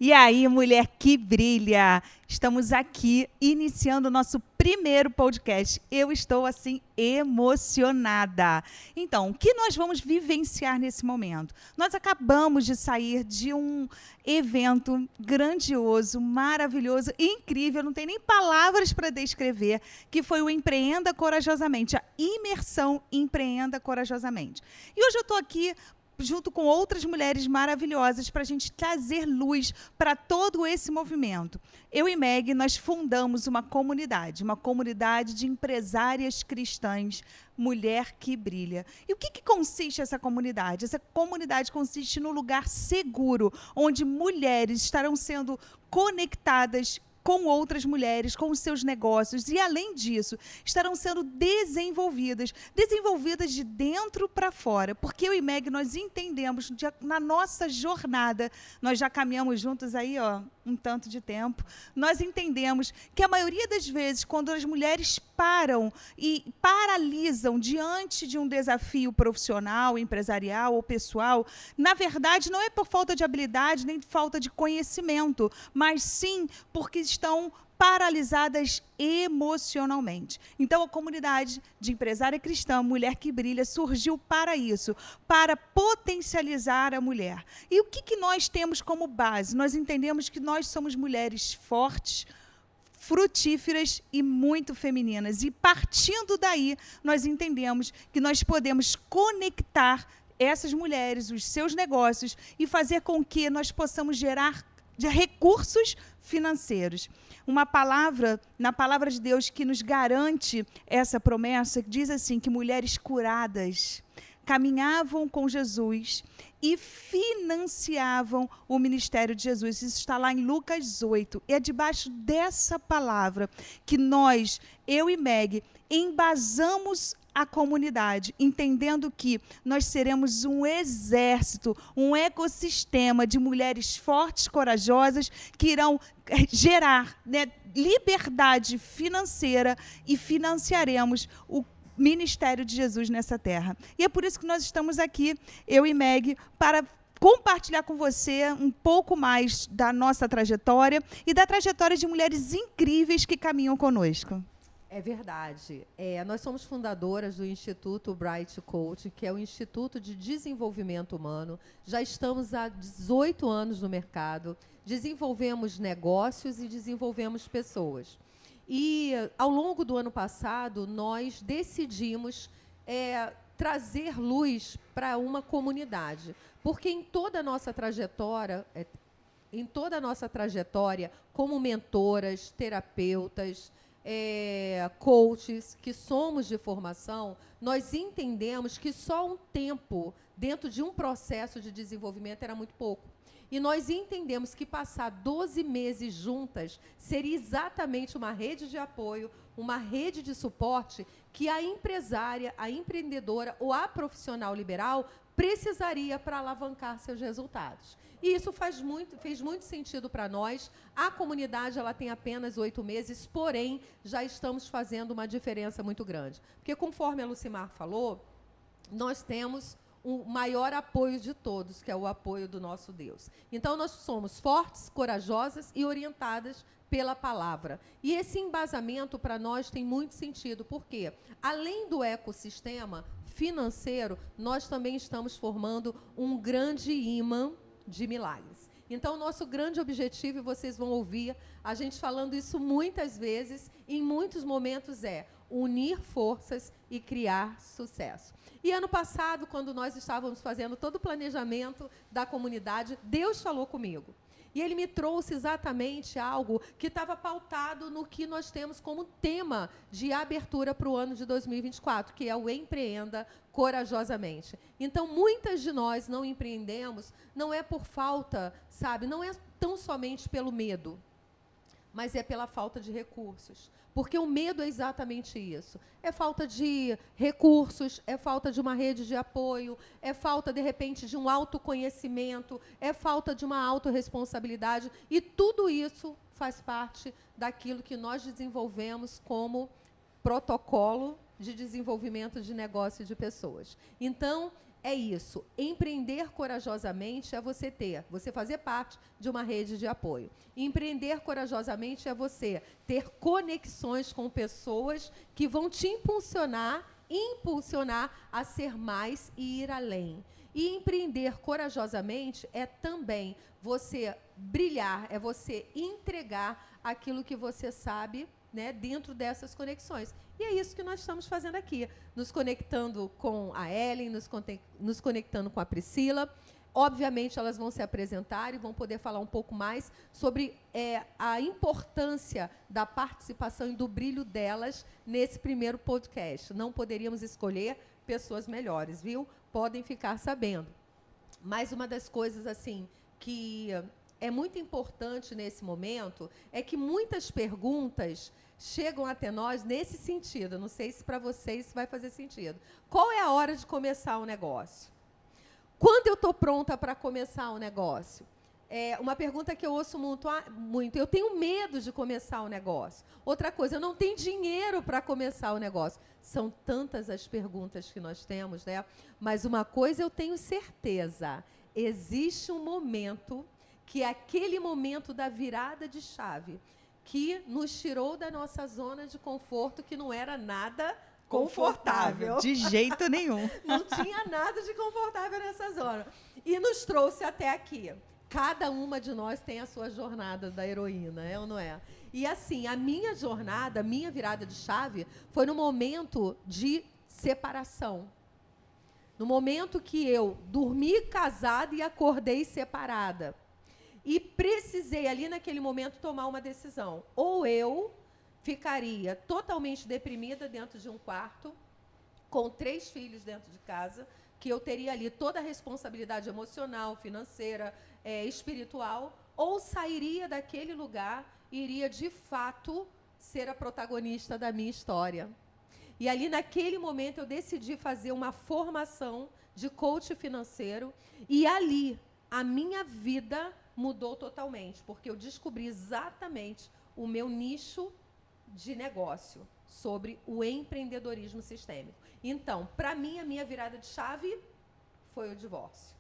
E aí, mulher que brilha! Estamos aqui iniciando o nosso primeiro podcast. Eu estou, assim, emocionada. Então, o que nós vamos vivenciar nesse momento? Nós acabamos de sair de um evento grandioso, maravilhoso, incrível, não tem nem palavras para descrever, que foi o Empreenda Corajosamente, a imersão Empreenda Corajosamente. E hoje eu estou aqui junto com outras mulheres maravilhosas para a gente trazer luz para todo esse movimento. Eu e Meg, nós fundamos uma comunidade de empresárias cristãs, Mulher que Brilha. E o que consiste essa comunidade? Essa comunidade consiste num lugar seguro, onde mulheres estarão sendo conectadas com outras mulheres, com os seus negócios, e, além disso, estarão sendo desenvolvidas de dentro para fora, porque eu e Meg, nós entendemos, na nossa jornada, nós já caminhamos juntos aí, um tanto de tempo, nós entendemos que a maioria das vezes, quando as mulheres param e paralisam diante de um desafio profissional, empresarial ou pessoal, na verdade, não é por falta de habilidade, nem falta de conhecimento, mas sim porque estão paralisadas emocionalmente. Então, a comunidade de empresária cristã, Mulher que Brilha, surgiu para isso, para potencializar a mulher. E o que nós temos como base? Nós entendemos que nós somos mulheres fortes, frutíferas e muito femininas. E, partindo daí, nós entendemos que nós podemos conectar essas mulheres, os seus negócios, e fazer com que nós possamos gerar recursos financeiros. Uma palavra, na palavra de Deus, que nos garante essa promessa, diz assim, que mulheres curadas caminhavam com Jesus e financiavam o ministério de Jesus. Isso está lá em Lucas 8. É debaixo dessa palavra que nós, eu e Meg, embasamos a comunidade, entendendo que nós seremos um exército, um ecossistema de mulheres fortes, corajosas, que irão gerar, liberdade financeira, e financiaremos o ministério de Jesus nessa terra. E é por isso que nós estamos aqui, eu e Meg, para compartilhar com você um pouco mais da nossa trajetória e da trajetória de mulheres incríveis que caminham conosco. É verdade. Nós somos fundadoras do Instituto Bright Coach, que é o Instituto de Desenvolvimento Humano. Já estamos há 18 anos no mercado, desenvolvemos negócios e desenvolvemos pessoas. E, ao longo do ano passado, nós decidimos trazer luz para uma comunidade, porque em toda a nossa trajetória, como mentoras, terapeutas, coaches, que somos de formação, nós entendemos que só um tempo dentro de um processo de desenvolvimento era muito pouco. E nós entendemos que passar 12 meses juntas seria exatamente uma rede de apoio, uma rede de suporte que a empresária, a empreendedora ou a profissional liberal precisaria para alavancar seus resultados. E isso fez muito sentido para nós. A comunidade ela tem apenas 8 meses, porém, já estamos fazendo uma diferença muito grande. Porque, conforme a Lucimar falou, nós temos o maior apoio de todos, que é o apoio do nosso Deus. Então, nós somos fortes, corajosas e orientadas pela palavra. E esse embasamento, para nós, tem muito sentido, porque, além do ecossistema financeiro, nós também estamos formando um grande imã de milagres. Então, nosso grande objetivo, e vocês vão ouvir a gente falando isso muitas vezes, em muitos momentos, é unir forças e criar sucesso. E ano passado, quando nós estávamos fazendo todo o planejamento da comunidade, Deus falou comigo. E Ele me trouxe exatamente algo que estava pautado no que nós temos como tema de abertura para o ano de 2024, que é o Empreenda Corajosamente. Então, muitas de nós não empreendemos, não é por falta, não é tão somente pelo medo, mas é pela falta de recursos. Porque o medo é exatamente isso. É falta de recursos, é falta de uma rede de apoio, é falta, de repente, de um autoconhecimento, é falta de uma autorresponsabilidade. E tudo isso faz parte daquilo que nós desenvolvemos como protocolo de desenvolvimento de negócio de pessoas. Então, é isso. Empreender corajosamente é você fazer parte de uma rede de apoio. Empreender corajosamente é você ter conexões com pessoas que vão te impulsionar a ser mais e ir além. E empreender corajosamente é também você brilhar, é você entregar aquilo que você sabe, né, dentro dessas conexões. E é isso que nós estamos fazendo aqui, nos conectando com a Ellen, nos conectando com a Priscila. Obviamente, elas vão se apresentar e vão poder falar um pouco mais sobre a importância da participação e do brilho delas nesse primeiro podcast. Não poderíamos escolher pessoas melhores, viu? Podem ficar sabendo. Mas uma das coisas assim que é muito importante nesse momento é que muitas perguntas chegam até nós nesse sentido. Não sei se para vocês isso vai fazer sentido. Qual é a hora de começar um negócio? Quando eu estou pronta para começar um negócio? É uma pergunta que eu ouço muito. Eu tenho medo de começar um negócio. Outra coisa, eu não tenho dinheiro para começar o negócio. São tantas as perguntas que nós temos, né? Mas uma coisa eu tenho certeza. Existe um momento, que é aquele momento da virada de chave, que nos tirou da nossa zona de conforto, que não era nada confortável. De jeito nenhum. Não tinha nada de confortável nessa zona. E nos trouxe até aqui. Cada uma de nós tem a sua jornada da heroína, é ou não é? E assim, a minha jornada, a minha virada de chave, foi no momento de separação. No momento que eu dormi casada e acordei separada. E precisei, ali naquele momento, tomar uma decisão. Ou eu ficaria totalmente deprimida dentro de um quarto, com 3 filhos dentro de casa, que eu teria ali toda a responsabilidade emocional, financeira, espiritual, ou sairia daquele lugar e iria, de fato, ser a protagonista da minha história. E ali, naquele momento, eu decidi fazer uma formação de coach financeiro, e ali, a minha vida mudou totalmente, porque eu descobri exatamente o meu nicho de negócio sobre o empreendedorismo sistêmico. Então, para mim, a minha virada de chave foi o divórcio.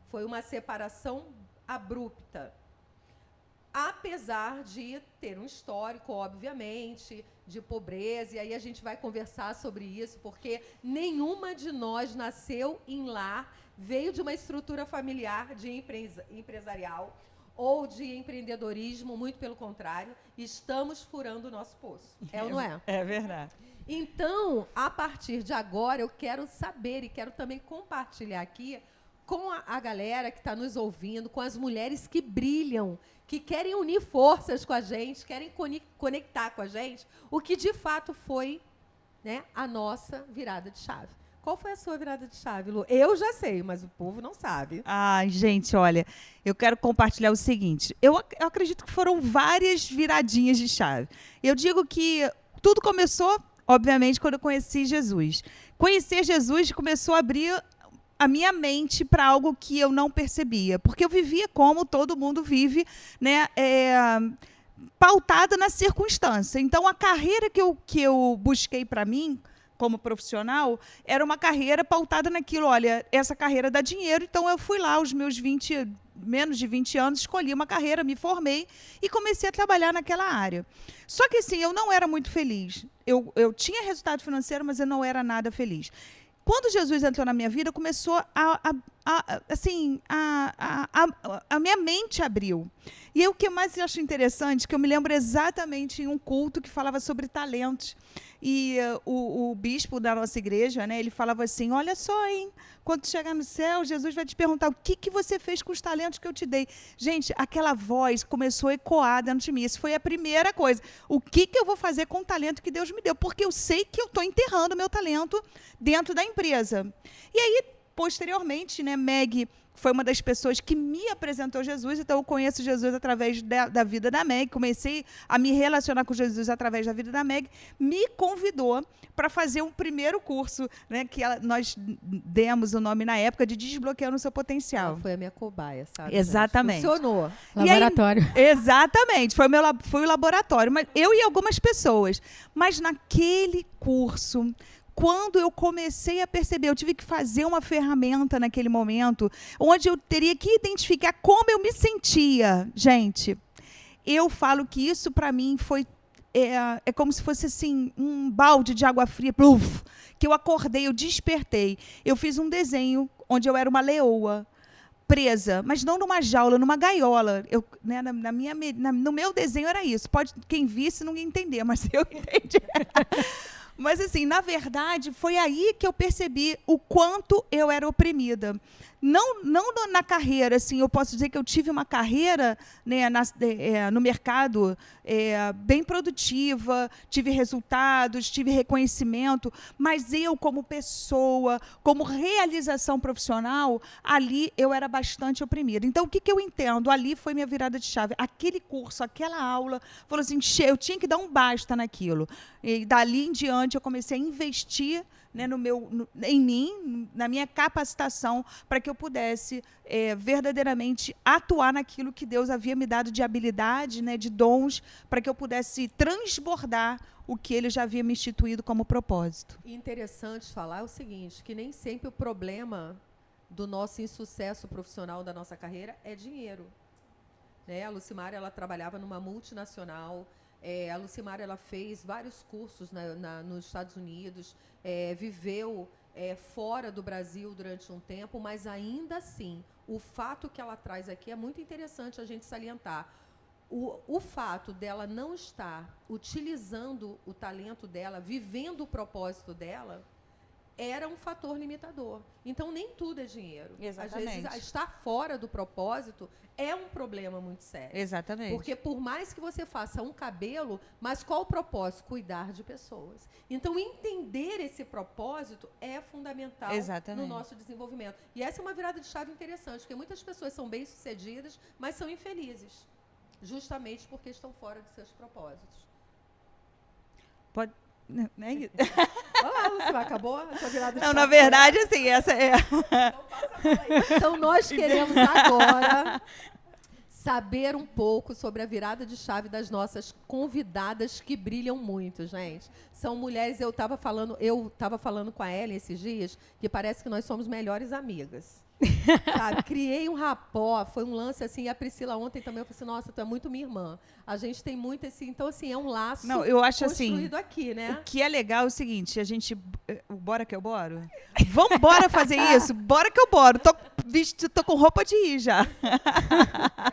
Foi uma separação abrupta. Apesar de ter um histórico, obviamente, de pobreza, e aí a gente vai conversar sobre isso, porque nenhuma de nós nasceu em lar, veio de uma estrutura familiar de empresarial ou de empreendedorismo, muito pelo contrário, estamos furando o nosso poço. É ou não é? É verdade. Então, a partir de agora, eu quero saber e quero também compartilhar aqui com a galera que está nos ouvindo, com as mulheres que brilham, que querem unir forças com a gente, querem conectar com a gente, o que de fato foi, né, a nossa virada de chave. Qual foi a sua virada de chave, Lu? Eu já sei, mas o povo não sabe. Ai, gente, olha, eu quero compartilhar o seguinte. Eu acredito que foram várias viradinhas de chave. Eu digo que tudo começou, obviamente, quando eu conheci Jesus. Conhecer Jesus começou a abrir a minha mente para algo que eu não percebia. Porque eu vivia como todo mundo vive, né? Pautada na circunstância. Então, a carreira que eu busquei para mim, como profissional, era uma carreira pautada naquilo. Olha, essa carreira dá dinheiro, então eu fui lá aos meus menos de 20 anos, escolhi uma carreira, me formei e comecei a trabalhar naquela área. Só que, assim, eu não era muito feliz. Eu tinha resultado financeiro, mas eu não era nada feliz. Quando Jesus entrou na minha vida, começou a minha mente abriu. E aí, o que mais eu acho interessante, que eu me lembro exatamente em um culto que falava sobre talentos. E o bispo da nossa igreja, né, ele falava assim, olha só, hein, quando chegar no céu, Jesus vai te perguntar o que você fez com os talentos que eu te dei. Gente, aquela voz começou a ecoar dentro de mim. Isso foi a primeira coisa. O que eu vou fazer com o talento que Deus me deu? Porque eu sei que eu estou enterrando meu talento dentro da empresa. E aí, posteriormente, né, Meg foi uma das pessoas que me apresentou Jesus, então eu conheço Jesus através da vida da Meg, comecei a me relacionar com Jesus através da vida da Meg, me convidou para fazer um primeiro curso, né, que nós demos o nome na época de Desbloqueando o Seu Potencial. Ela foi a minha cobaia, sabe? Exatamente. Funcionou. Laboratório. Aí, exatamente, foi o laboratório, mas eu e algumas pessoas. Mas naquele curso, quando eu comecei a perceber, eu tive que fazer uma ferramenta naquele momento, onde eu teria que identificar como eu me sentia. Gente, eu falo que isso para mim foi é como se fosse assim um balde de água fria, pluf, que eu acordei, eu despertei. Eu fiz um desenho onde eu era uma leoa presa, mas não numa jaula, numa gaiola. Eu, né, no meu desenho era isso. Pode quem visse não ia entender, mas eu entendi. Mas, assim, na verdade, foi aí que eu percebi o quanto eu era oprimida. Não na carreira, assim, eu posso dizer que eu tive uma carreira, né, no mercado bem produtiva, tive resultados, tive reconhecimento, mas eu, como pessoa, como realização profissional, ali eu era bastante oprimida. Então, o que eu entendo? Ali foi minha virada de chave. Aquele curso, aquela aula, falou assim, eu tinha que dar um basta naquilo. E dali em diante eu comecei a investir, né, em mim, na minha capacitação, para que eu pudesse verdadeiramente atuar naquilo que Deus havia me dado de habilidade, né, de dons, para que eu pudesse transbordar o que Ele já havia me instituído como propósito. E interessante falar o seguinte, que nem sempre o problema do nosso insucesso profissional da nossa carreira é dinheiro. Né? A Lucimara, ela trabalhava numa multinacional. A Lucimara, ela fez vários cursos nos Estados Unidos, viveu fora do Brasil durante um tempo, mas ainda assim, o fato que ela traz aqui é muito interessante a gente salientar. O fato dela não estar utilizando o talento dela, vivendo o propósito dela, era um fator limitador. Então, nem tudo é dinheiro. Exatamente. Às vezes, estar fora do propósito é um problema muito sério. Exatamente. Porque por mais que você faça um cabelo, mas qual o propósito? Cuidar de pessoas. Então, entender esse propósito é fundamental no nosso desenvolvimento. E essa é uma virada de chave interessante, porque muitas pessoas são bem-sucedidas, mas são infelizes, justamente porque estão fora de seus propósitos. Pode... Não é isso. Olá, Lucimara, acabou a sua virada de chave? Não, na verdade, assim, essa é... Então, passa a bola aí. Então, nós queremos agora saber um pouco sobre a virada de chave das nossas convidadas que brilham muito, gente. São mulheres, eu estava falando com a Ellen esses dias, que parece que nós somos melhores amigas. Sabe? Criei um rapport, foi um lance assim, e a Priscila ontem também, eu falei assim, nossa, tu é muito minha irmã. A gente tem muito esse, então assim, é um laço eu acho construído assim, aqui, né? O que é legal é o seguinte, a gente, bora que eu boro? Vamos bora fazer isso? Bora que eu boro. Tô com roupa de ir já.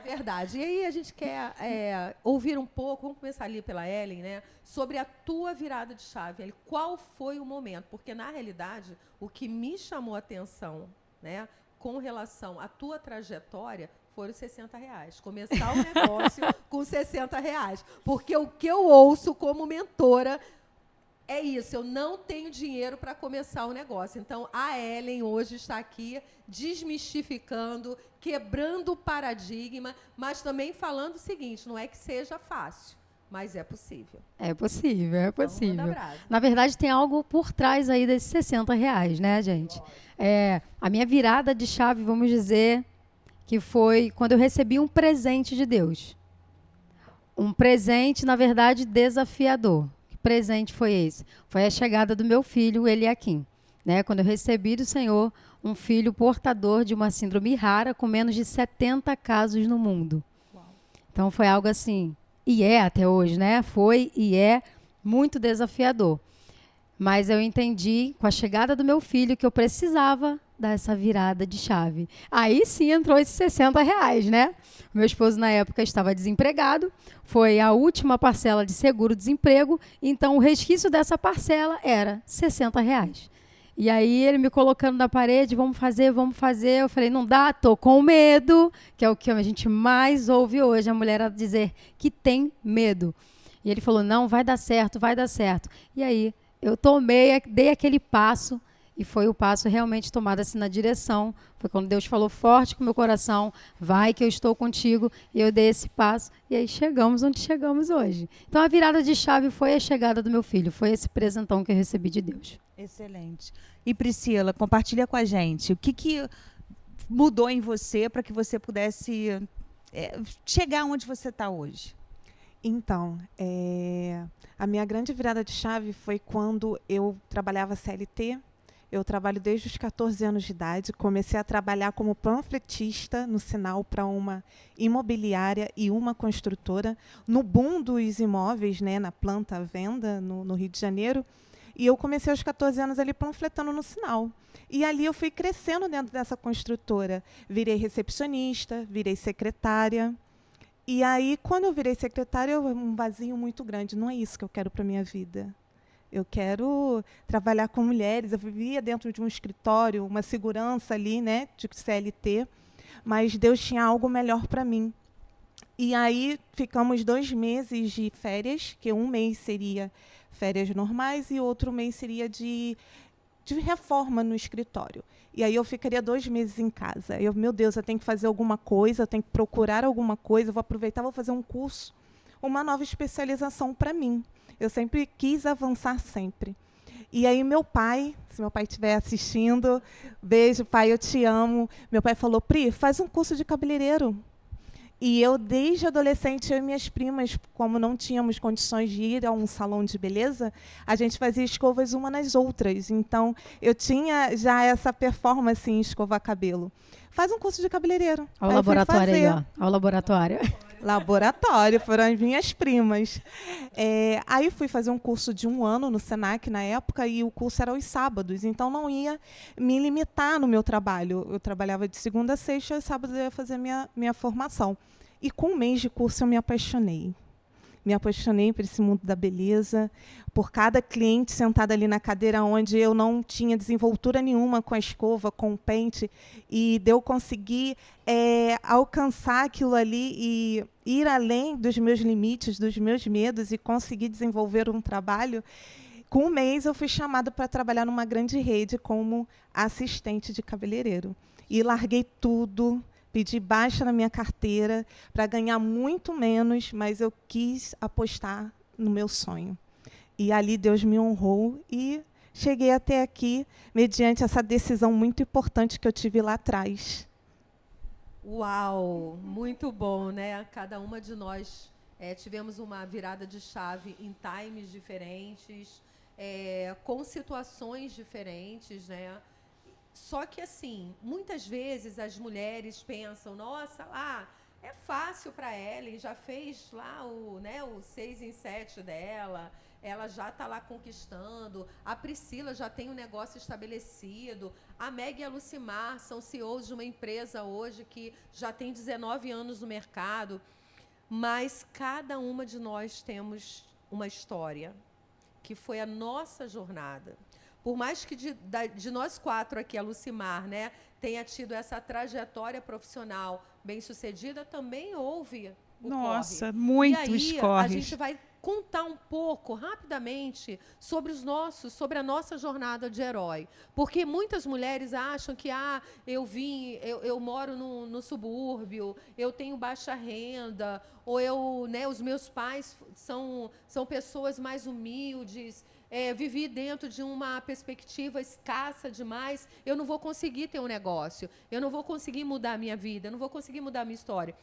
É verdade. E aí a gente quer ouvir um pouco, vamos começar ali pela Ellen, né? Sobre a tua virada de chave. Ellen, qual foi o momento? Porque, na realidade, o que me chamou a atenção, né, com relação à tua trajetória, foram os R$60. Começar o negócio com R$60. Porque o que eu ouço como mentora é isso, eu não tenho dinheiro para começar o negócio. Então, a Ellen hoje está aqui desmistificando, quebrando o paradigma, mas também falando o seguinte, não é que seja fácil, mas é possível. É possível, é possível. Então, manda brasa. Na verdade, tem algo por trás aí desses R$60, né, gente? A minha virada de chave, vamos dizer, que foi quando eu recebi um presente de Deus. Um presente, na verdade, desafiador. Que presente foi esse? Foi a chegada do meu filho, Eliakim. Né? Quando eu recebi do Senhor um filho portador de uma síndrome rara, com menos de 70 casos no mundo. Uau. Então, foi algo assim, e é até hoje, né? Foi e é muito desafiador. Mas eu entendi, com a chegada do meu filho, que eu precisava dar essa virada de chave. Aí sim entrou esses R$60, né? Meu esposo, na época, estava desempregado. Foi a última parcela de seguro-desemprego. Então, o resquício dessa parcela era R$60. E aí, ele me colocando na parede, vamos fazer. Eu falei, não dá, tô com medo, que é o que a gente mais ouve hoje, a mulher dizer que tem medo. E ele falou, não, vai dar certo. E aí, eu dei aquele passo, e foi o passo realmente tomado assim na direção. Foi quando Deus falou forte com o meu coração, vai que eu estou contigo, e eu dei esse passo, e aí chegamos onde chegamos hoje. Então a virada de chave foi a chegada do meu filho, foi esse presentão que eu recebi de Deus. Excelente. E Priscila, compartilha com a gente, o que mudou em você para que você pudesse chegar onde você está hoje? Então, a minha grande virada de chave foi quando eu trabalhava CLT. Eu trabalho desde os 14 anos de idade. Comecei a trabalhar como panfletista no sinal para uma imobiliária e uma construtora, no boom dos imóveis, né, na planta à venda, no Rio de Janeiro. E eu comecei aos 14 anos ali panfletando no sinal. E ali eu fui crescendo dentro dessa construtora. Virei recepcionista, virei secretária. E aí, quando eu virei secretária, um vazio muito grande. Não é isso que eu quero para a minha vida. Eu quero trabalhar com mulheres. Eu vivia dentro de um escritório, uma segurança ali, né, de CLT, mas Deus tinha algo melhor para mim. E aí ficamos 2 meses de férias, que um mês seria férias normais e outro mês seria de reforma no escritório. E aí eu ficaria 2 meses em casa. Meu Deus, eu tenho que fazer alguma coisa, eu tenho que procurar alguma coisa, eu vou aproveitar, vou fazer um curso, uma nova especialização para mim. Eu sempre quis avançar sempre. E aí meu pai, se meu pai estiver assistindo, beijo, pai, eu te amo. Meu pai falou, Pri, faz um curso de cabeleireiro. E eu, desde adolescente, eu e minhas primas, como não tínhamos condições de ir a um salão de beleza, a gente fazia escovas uma nas outras. Então, eu tinha já essa performance em escovar cabelo. Faz um curso de cabeleireiro. Olha o laboratório aí, ó. Olha o laboratório. Laboratório, foram as minhas primas. Aí fui fazer um curso de 1 ano no Senac na época, e o curso era aos sábados, então não ia me limitar no meu trabalho. Eu trabalhava de segunda a sexta, e aos sábados eu ia fazer minha formação. E com 1 mês de curso eu me apaixonei. Me apaixonei por esse mundo da beleza, por cada cliente sentada ali na cadeira onde eu não tinha desenvoltura nenhuma com a escova, com o pente, e de eu conseguir alcançar aquilo ali e ir além dos meus limites, dos meus medos, e conseguir desenvolver um trabalho. Com 1 mês eu fui chamada para trabalhar numa grande rede como assistente de cabeleireiro. E larguei tudo, pedi baixa na minha carteira para ganhar muito menos, mas eu quis apostar no meu sonho. E ali Deus me honrou e cheguei até aqui mediante essa decisão muito importante que eu tive lá atrás. Uau, muito bom, né? Cada uma de nós tivemos uma virada de chave em times diferentes, com situações diferentes, né? Só que, assim, muitas vezes as mulheres pensam, nossa, é fácil para Ellen, já fez lá o 6 em 7 dela, ela já está lá conquistando, a Priscila já tem um negócio estabelecido, a Meg e a Lucimar são CEOs de uma empresa hoje que já tem 19 anos no mercado, mas cada uma de nós temos uma história, que foi a nossa jornada. Por mais que de nós 4 aqui, a Lucimar, né, tenha tido essa trajetória profissional bem-sucedida, também houve o Nossa, corre. muitos E aí, corres. a gente vai contar um pouco, rapidamente, sobre a nossa jornada de herói. Porque muitas mulheres acham que eu moro no subúrbio, eu tenho baixa renda, ou os meus pais são pessoas mais humildes, vivi dentro de uma perspectiva escassa demais, eu não vou conseguir ter um negócio, eu não vou conseguir mudar a minha vida, eu não vou conseguir mudar a minha história.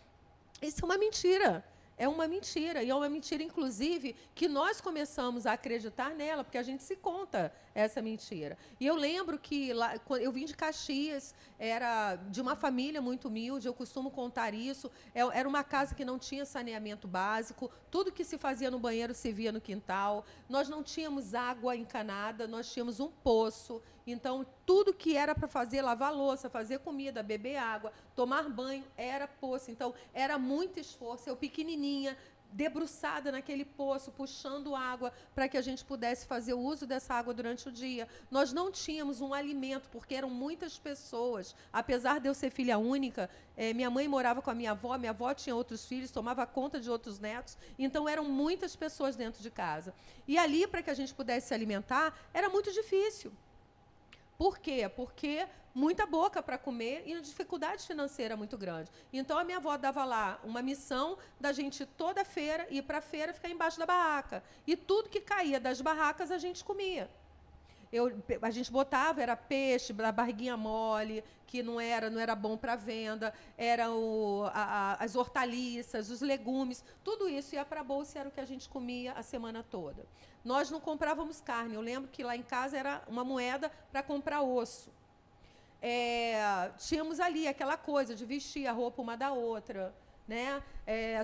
Isso é uma mentira. É uma mentira. E é uma mentira, inclusive, que nós começamos a acreditar nela, porque a gente se conta essa mentira. E eu lembro que quando eu vim de Caxias, era de uma família muito humilde, eu costumo contar isso. Era uma casa que não tinha saneamento básico, tudo que se fazia no banheiro se via no quintal. Nós não tínhamos água encanada, nós tínhamos um poço. Então, tudo que era para fazer, lavar louça, fazer comida, beber água, tomar banho, era poço. Então, era muito esforço. Eu pequenininha, debruçada naquele poço, puxando água para que a gente pudesse fazer o uso dessa água durante o dia. Nós não tínhamos um alimento, porque eram muitas pessoas. Apesar de eu ser filha única, minha mãe morava com a minha avó tinha outros filhos, tomava conta de outros netos. Então, eram muitas pessoas dentro de casa. E ali, para que a gente pudesse se alimentar, era muito difícil. Por quê? Porque muita boca para comer e a dificuldade financeira muito grande. Então, a minha avó dava lá uma missão da gente toda feira ir para a feira e ficar embaixo da barraca. E tudo que caía das barracas a gente comia. A gente botava, era peixe, da barriguinha mole, que não era bom para venda, as hortaliças, os legumes, tudo isso ia para a bolsa e era o que a gente comia a semana toda. Nós não comprávamos carne. Eu lembro que lá em casa era uma moeda para comprar osso. Tínhamos ali aquela coisa de vestir a roupa uma da outra, né?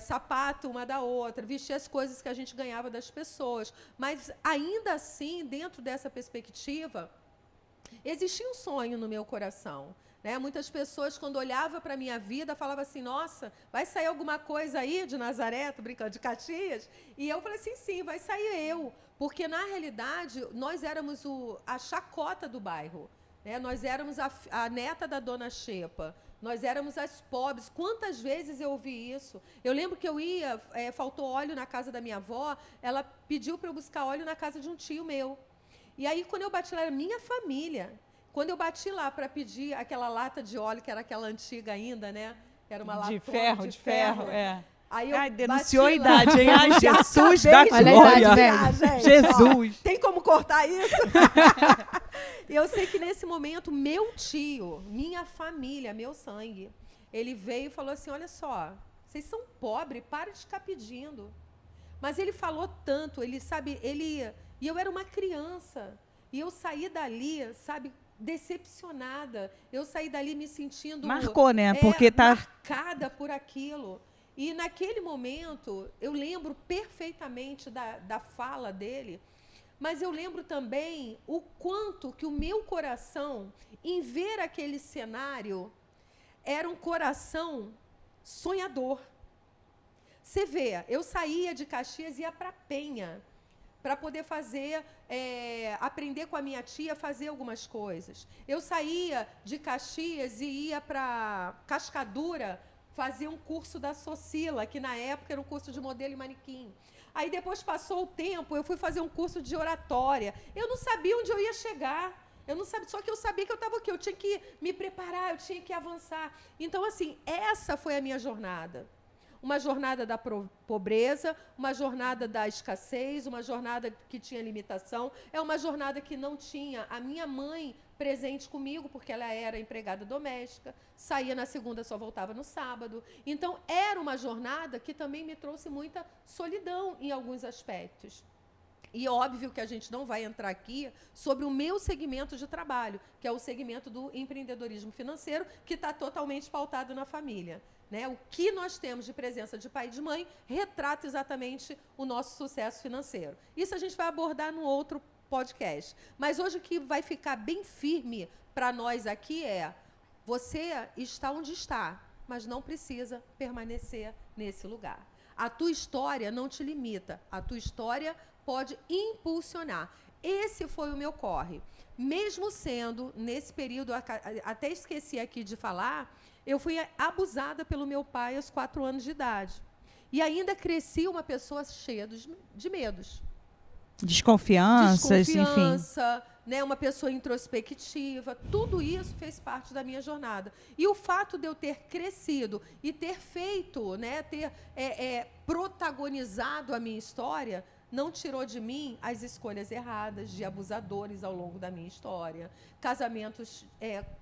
Sapato uma da outra, vestir as coisas que a gente ganhava das pessoas. Mas, ainda assim, dentro dessa perspectiva, existia um sonho no meu coração. Né? Muitas pessoas, quando olhavam para a minha vida, falavam assim, nossa, vai sair alguma coisa aí de Nazaré, tô brincando, de Caxias? E eu falei assim, sim, vai sair eu. Porque, na realidade, nós éramos a chacota do bairro. Né? Nós éramos a neta da dona Xepa. Nós éramos as pobres. Quantas vezes eu ouvi isso? Eu lembro que eu ia, faltou óleo na casa da minha avó, ela pediu para eu buscar óleo na casa de um tio meu. E aí, quando eu bati lá, era minha família. Quando eu bati lá para pedir aquela lata de óleo, que era aquela antiga ainda, né? Era uma lata de ferro. Aí eu denunciou a idade, hein? Ai, Jesus da glória. Jesus. Ó, tem como cortar isso? Eu sei que nesse momento, meu tio, minha família, meu sangue, ele veio e falou assim, olha só, vocês são pobres, para de ficar pedindo. Mas ele falou tanto, e eu era uma criança, e eu saí dali, sabe, decepcionada. Eu saí dali me sentindo... Marcou, né? Porque marcada por aquilo. E naquele momento, eu lembro perfeitamente da fala dele, mas eu lembro também o quanto que o meu coração, em ver aquele cenário, era um coração sonhador. Você vê, eu saía de Caxias e ia para Penha, para poder aprender com a minha tia a fazer algumas coisas. Eu saía de Caxias e ia para Cascadura fazer um curso da Socila, que na época era um curso de modelo e manequim. Aí depois passou o tempo, eu fui fazer um curso de oratória. Eu não sabia onde eu ia chegar. Eu não sabia, só que eu sabia que eu estava aqui, eu tinha que me preparar, eu tinha que avançar. Então, assim, essa foi a minha jornada. Uma jornada da pobreza, uma jornada da escassez, uma jornada que tinha limitação, é uma jornada que não tinha a minha mãe presente comigo, porque ela era empregada doméstica, saía na segunda, só voltava no sábado. Então, era uma jornada que também me trouxe muita solidão em alguns aspectos. E óbvio que a gente não vai entrar aqui sobre o meu segmento de trabalho, que é o segmento do empreendedorismo financeiro, que está totalmente pautado na família. Né? O que nós temos de presença de pai e de mãe retrata exatamente o nosso sucesso financeiro. Isso a gente vai abordar no outro podcast. Mas hoje o que vai ficar bem firme para nós aqui você está onde está, mas não precisa permanecer nesse lugar. A tua história não te limita, a tua história pode impulsionar. Esse foi o meu corre. Mesmo sendo, nesse período, até esqueci aqui de falar, eu fui abusada pelo meu pai aos 4 anos de idade. E ainda cresci uma pessoa cheia de medos. Desconfianças, enfim. Né, uma pessoa introspectiva. Tudo isso fez parte da minha jornada. E o fato de eu ter crescido e ter feito, né, ter protagonizado a minha história, não tirou de mim as escolhas erradas de abusadores ao longo da minha história, casamentos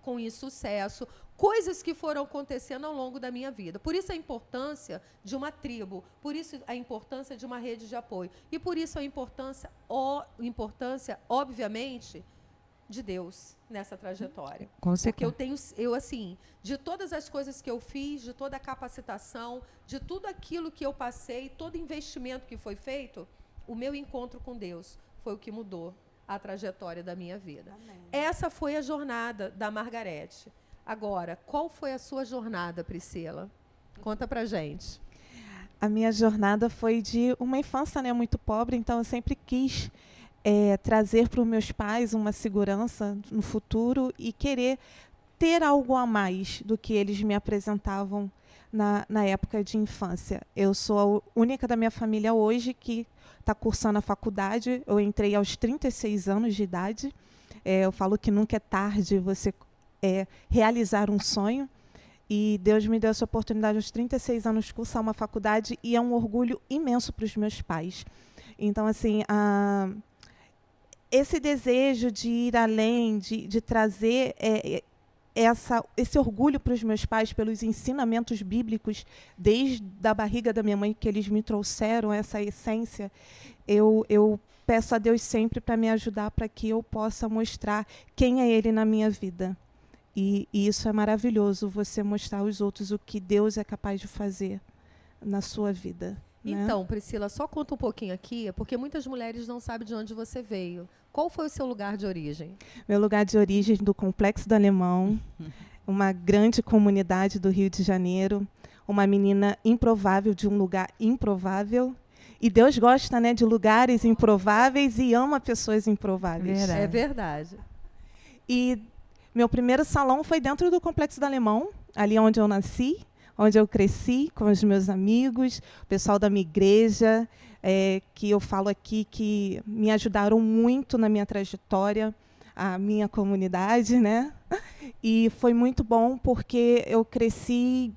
com insucesso, coisas que foram acontecendo ao longo da minha vida. Por isso a importância de uma tribo, por isso a importância de uma rede de apoio e por isso a importância, obviamente, de Deus nessa trajetória. Com certeza. Porque eu assim, de todas as coisas que eu fiz, de toda a capacitação, de tudo aquilo que eu passei, todo investimento que foi feito, o meu encontro com Deus foi o que mudou a trajetória da minha vida. Amém. Essa foi a jornada da Margarete. Agora, qual foi a sua jornada, Priscila? Conta pra gente. A minha jornada foi de uma infância, né, muito pobre, então eu sempre quis trazer para os meus pais uma segurança no futuro e querer ter algo a mais do que eles me apresentavam na época de infância. Eu sou a única da minha família hoje que está cursando a faculdade. Eu entrei aos 36 anos de idade. Eu falo que nunca é tarde você realizar um sonho. E Deus me deu essa oportunidade aos 36 anos de cursar uma faculdade e é um orgulho imenso para os meus pais. Então, assim, esse desejo de ir além, de trazer esse orgulho para os meus pais pelos ensinamentos bíblicos, desde a barriga da minha mãe, que eles me trouxeram essa essência, eu peço a Deus sempre para me ajudar, para que eu possa mostrar quem é Ele na minha vida. E isso é maravilhoso, você mostrar aos outros o que Deus é capaz de fazer na sua vida. Né? Então, Priscila, só conta um pouquinho aqui, porque muitas mulheres não sabem de onde você veio. Qual foi o seu lugar de origem? Meu lugar de origem do Complexo do Alemão, uma grande comunidade do Rio de Janeiro, uma menina improvável de um lugar improvável. E Deus gosta, né, de lugares improváveis e ama pessoas improváveis. Verdade. É verdade. E meu primeiro salão foi dentro do Complexo do Alemão, ali onde eu nasci, onde eu cresci com os meus amigos, o pessoal da minha igreja, que eu falo aqui que me ajudaram muito na minha trajetória, a minha comunidade, né? E foi muito bom porque eu cresci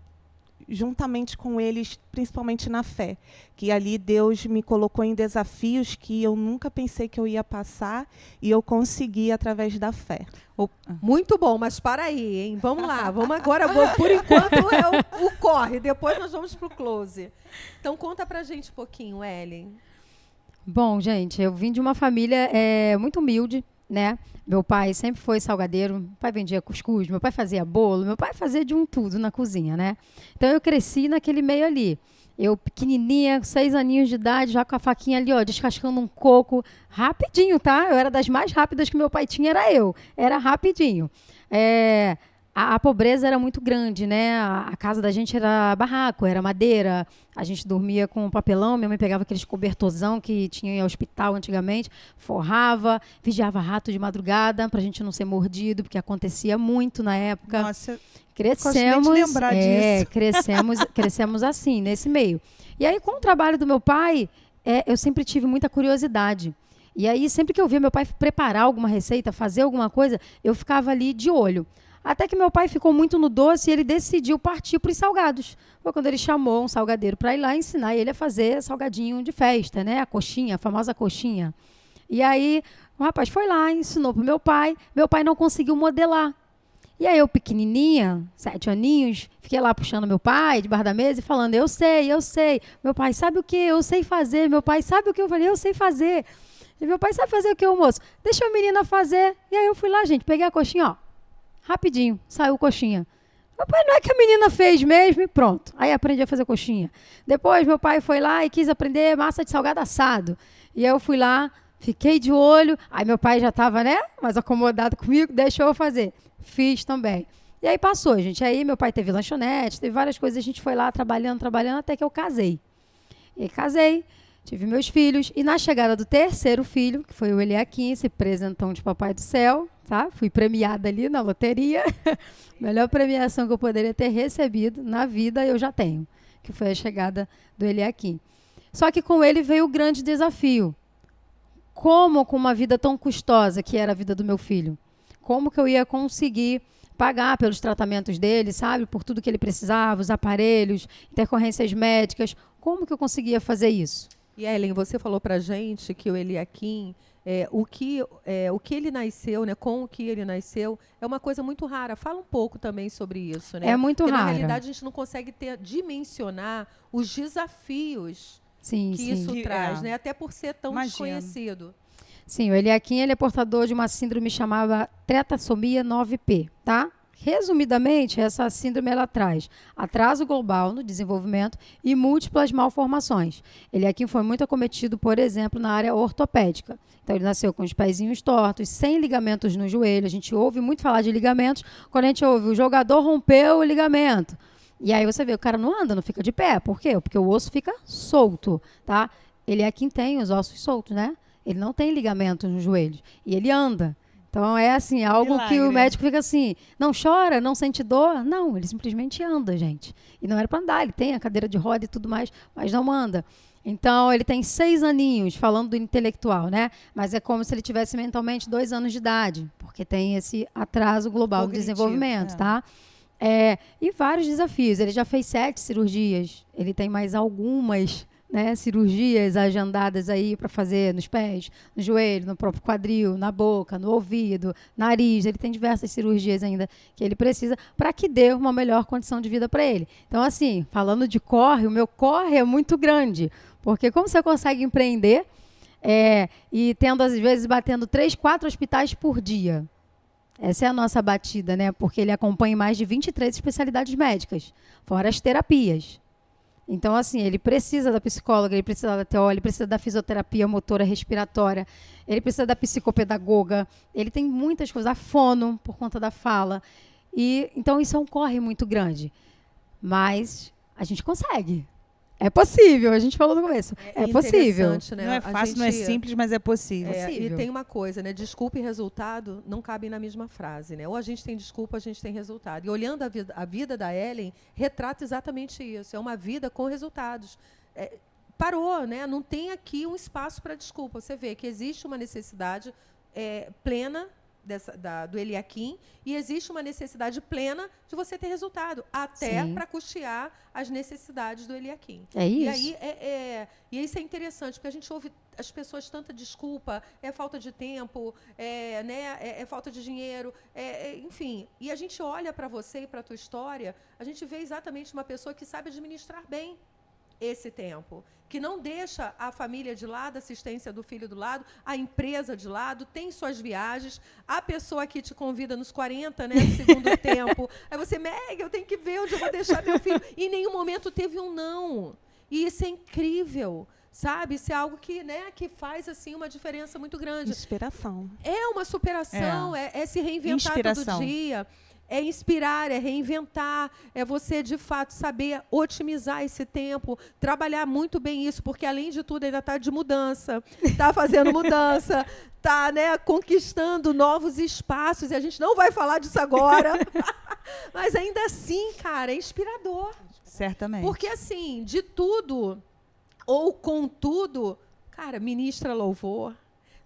juntamente com eles, principalmente na fé, que ali Deus me colocou em desafios que eu nunca pensei que eu ia passar e eu consegui através da fé. Muito bom, mas para aí, hein? Vamos lá, vamos agora. Por enquanto é o corre, depois nós vamos para o close. Então conta pra gente um pouquinho, Ellen. Bom, gente, eu vim de uma família muito humilde, né? Meu pai sempre foi salgadeiro, meu pai vendia cuscuz, meu pai fazia bolo, meu pai fazia de um tudo na cozinha, né? Então eu cresci naquele meio ali. Eu pequenininha, 6 aninhos de idade, já com a faquinha ali, ó, descascando um coco, rapidinho, tá? Eu era das mais rápidas que meu pai tinha, era rapidinho. A pobreza era muito grande, né? A casa da gente era barraco, era madeira. A gente dormia com papelão. Minha mãe pegava aqueles cobertorzão que tinha em hospital antigamente, forrava, vigiava rato de madrugada para a gente não ser mordido, porque acontecia muito na época. Nossa, Crescemos, lembrar disso. crescemos assim, nesse meio. E aí, com o trabalho do meu pai, eu sempre tive muita curiosidade. E aí, sempre que eu via meu pai preparar alguma receita, fazer alguma coisa, eu ficava ali de olho. Até que meu pai ficou muito no doce e ele decidiu partir para os salgados. Foi quando ele chamou um salgadeiro para ir lá ensinar ele a fazer salgadinho de festa, né? A coxinha, a famosa coxinha. E aí, o rapaz foi lá, ensinou para o meu pai. Meu pai não conseguiu modelar. E aí eu, pequenininha, 7 aninhos, fiquei lá puxando meu pai debaixo da mesa e falando, eu sei. Meu pai, sabe o que? Eu sei fazer. Meu pai, sabe o que? Eu falei, eu sei fazer. E meu pai, sabe fazer o que, moço? Deixa a menina fazer. E aí eu fui lá, gente, peguei a coxinha, ó. Rapidinho, saiu coxinha. Meu pai, não é que a menina fez mesmo e pronto. Aí aprendi a fazer coxinha. Depois meu pai foi lá e quis aprender massa de salgado assado. E aí eu fui lá, fiquei de olho. Aí meu pai já estava, né, mais acomodado comigo, deixou eu fazer. Fiz também. E aí passou, gente. Aí meu pai teve lanchonete, teve várias coisas. A gente foi lá trabalhando, até que eu casei. E casei, tive meus filhos. E na chegada do 3º filho, que foi o Eliakim, esse presentão de Papai do Céu, tá? Fui premiada ali na loteria. Melhor premiação que eu poderia ter recebido na vida, eu já tenho. Que foi a chegada do Eliakim. Só que com ele veio o grande desafio. Como com uma vida tão custosa que era a vida do meu filho? Como que eu ia conseguir pagar pelos tratamentos dele, sabe? Por tudo que ele precisava, os aparelhos, intercorrências médicas. Como que eu conseguia fazer isso? E Ellen, você falou pra gente que o Eliakim, o que ele nasceu, né, com o que ele nasceu, é uma coisa muito rara. Fala um pouco também sobre isso, né? É muito Porque, rara. na realidade, a gente não consegue dimensionar os desafios que isso traz, né? Até por ser tão desconhecido. Sim, o Eliakim, ele é portador de uma síndrome chamada tretassomia 9P, tá? Resumidamente, essa síndrome ela traz atraso global no desenvolvimento e múltiplas malformações. Eliakim foi muito acometido, por exemplo, na área ortopédica. Então, ele nasceu com os pezinhos tortos, sem ligamentos no joelho. A gente ouve muito falar de ligamentos. Quando a gente ouve, o jogador rompeu o ligamento. E aí você vê, o cara não anda, não fica de pé. Por quê? Porque o osso fica solto, tá? Eliakim tem os ossos soltos, né? Ele não tem ligamentos no joelho. E ele anda. Então, é assim, algo Milagre. que o médico fica assim, não chora, não sente dor. Não, ele simplesmente anda, gente. E não era para andar, ele tem a cadeira de roda e tudo mais, mas não anda. Então, ele tem 6 aninhos, falando do intelectual, né? Mas é como se ele tivesse mentalmente 2 anos de idade, porque tem esse atraso global do Cognitivo, desenvolvimento, tá? E vários desafios. Ele já fez 7 cirurgias, ele tem mais algumas né, cirurgias agendadas aí para fazer nos pés, no joelho, no próprio quadril, na boca, no ouvido, nariz. Ele tem diversas cirurgias ainda que ele precisa para que dê uma melhor condição de vida para ele. Então, assim, falando de corre, o meu corre é muito grande, porque como você consegue empreender e tendo, às vezes, batendo 3, 4 hospitais por dia? Essa é a nossa batida, né? Porque ele acompanha mais de 23 especialidades médicas, fora as terapias. Então, assim, ele precisa da psicóloga, ele precisa da TO, ele precisa da fisioterapia motora respiratória, ele precisa da psicopedagoga, ele tem muitas coisas, a fono, por conta da fala. Então, isso é um corre muito grande. Mas a gente consegue. É possível, a gente falou no começo. É possível. Né? Não é fácil, não é simples, mas é possível. E tem uma coisa, né? Desculpa e resultado não cabem na mesma frase, né? Ou a gente tem desculpa, ou a gente tem resultado. E olhando a vida da Ellen, retrata exatamente isso. É uma vida com resultados. Parou, né? Não tem aqui um espaço para desculpa. Você vê que existe uma necessidade plena do Eliakim, e existe uma necessidade plena de você ter resultado, até para custear as necessidades do Eliakim. É isso. E aí e isso é interessante, porque a gente ouve as pessoas tanta desculpa, é falta de tempo, é falta de dinheiro, enfim. E a gente olha para você e para a tua história, a gente vê exatamente uma pessoa que sabe administrar bem esse tempo, que não deixa a família de lado, a assistência do filho do lado, a empresa de lado, tem suas viagens, a pessoa que te convida nos 40, né, do segundo tempo, aí você, Meg, eu tenho que ver onde eu vou deixar meu filho. E em nenhum momento teve um não. E isso é incrível, sabe? Isso é algo que, né, que faz assim uma diferença muito grande. Inspiração. É uma superação, é se reinventar todo dia. É inspirar, é reinventar, é você, de fato, saber otimizar esse tempo, trabalhar muito bem isso, porque, além de tudo, ainda está de mudança, está fazendo mudança, está, né, conquistando novos espaços, e a gente não vai falar disso agora, mas, ainda assim, cara, é inspirador. Certamente. Porque, assim, de tudo, ou com tudo, cara, ministra louvor,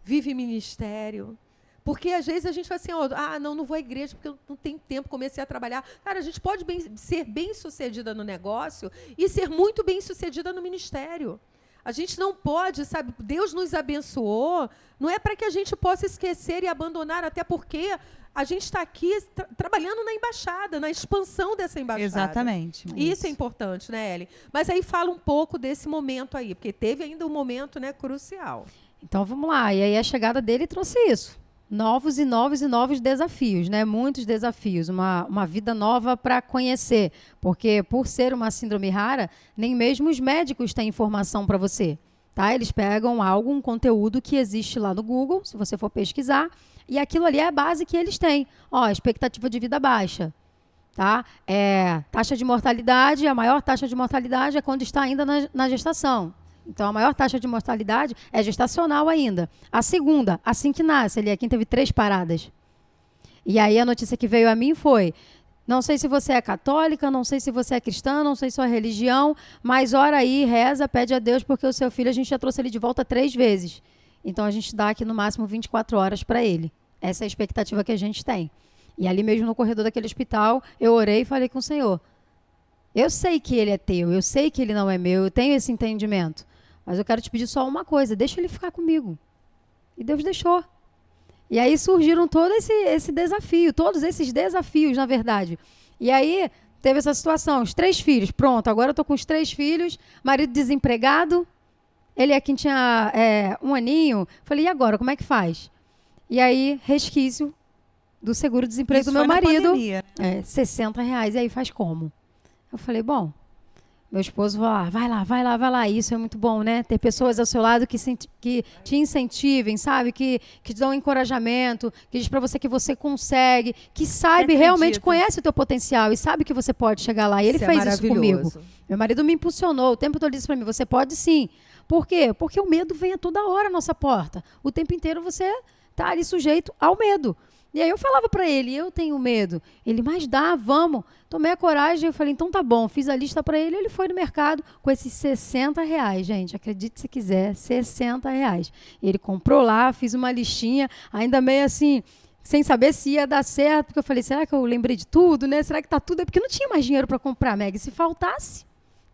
vive ministério. Porque, às vezes, a gente fala assim, não vou à igreja porque eu não tenho tempo, comecei a trabalhar. Cara, a gente pode ser bem-sucedida no negócio e ser muito bem-sucedida no ministério. A gente não pode, sabe, Deus nos abençoou, não é para que a gente possa esquecer e abandonar, até porque a gente está aqui trabalhando na embaixada, na expansão dessa embaixada. Exatamente. Isso é importante, né, Ellen? Mas aí fala um pouco desse momento aí, porque teve ainda um momento, né, crucial. Então, vamos lá. E aí a chegada dele trouxe isso. Novos e novos desafios, né? Muitos desafios, uma vida nova para conhecer, porque por ser uma síndrome rara, nem mesmo os médicos têm informação para você, tá? Eles pegam um conteúdo que existe lá no Google, se você for pesquisar, e aquilo ali é a base que eles têm. Expectativa de vida baixa, tá? Taxa de mortalidade, a maior taxa de mortalidade é quando está ainda na gestação. Então, a maior taxa de mortalidade é gestacional ainda. A segunda, assim que nasce, Eliakim teve 3 paradas. E aí a notícia que veio a mim foi, não sei se você é católica, não sei se você é cristã, não sei sua religião, mas ora aí, reza, pede a Deus, porque o seu filho, a gente já trouxe ele de volta 3 vezes. Então, a gente dá aqui no máximo 24 horas para ele. Essa é a expectativa que a gente tem. E ali mesmo no corredor daquele hospital, eu orei e falei com o Senhor, eu sei que ele é teu, eu sei que ele não é meu, eu tenho esse entendimento. Mas eu quero te pedir só uma coisa, deixa ele ficar comigo. E Deus deixou. E aí surgiram todo esse desafio, todos esses desafios, na verdade. E aí teve essa situação, os 3 filhos, pronto, agora eu estou com os 3 filhos, marido desempregado, ele aqui tinha 1 aninho, falei, e agora, como é que faz? E aí, resquício do seguro-desemprego do meu marido, R$60, e aí faz como? Eu falei, bom, meu esposo vai lá. Isso é muito bom, né? Ter pessoas ao seu lado que te incentivem, sabe? Que te dão encorajamento, que diz para você que você consegue, que sabe, realmente conhece o teu potencial e sabe que você pode chegar lá. E ele fez isso comigo. Meu marido me impulsionou, o tempo todo disse para mim, você pode sim. Por quê? Porque o medo vem a toda hora à nossa porta. O tempo inteiro você está ali sujeito ao medo. E aí eu falava para ele, eu tenho medo. Ele, mas dá, vamos. Tomei a coragem, eu falei, então tá bom. Fiz a lista para ele, ele foi no mercado com esses R$60, gente. Acredite se quiser, R$60. Ele comprou lá, fiz uma listinha, ainda meio assim, sem saber se ia dar certo, porque eu falei, será que eu lembrei de tudo, né? Será que tá tudo? É porque não tinha mais dinheiro para comprar, Meg. Se faltasse,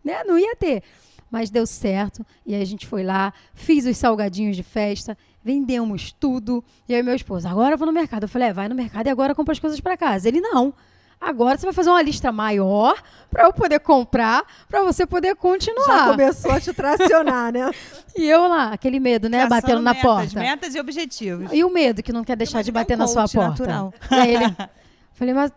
né? Não ia ter. mas deu certo. E aí a gente foi lá, fiz os salgadinhos de festa, vendemos tudo. E aí meu esposo, agora eu vou no mercado. Eu falei, vai no mercado e agora compra as coisas para casa. Ele, não. Agora você vai fazer uma lista maior para eu poder comprar, para você poder continuar. Já começou a te tracionar, né? E eu lá, aquele medo, né? Traçando Batendo na metas, porta. Metas e objetivos. E o medo que não quer deixar de bater na sua coach porta. natural. E aí ele... Falei, mas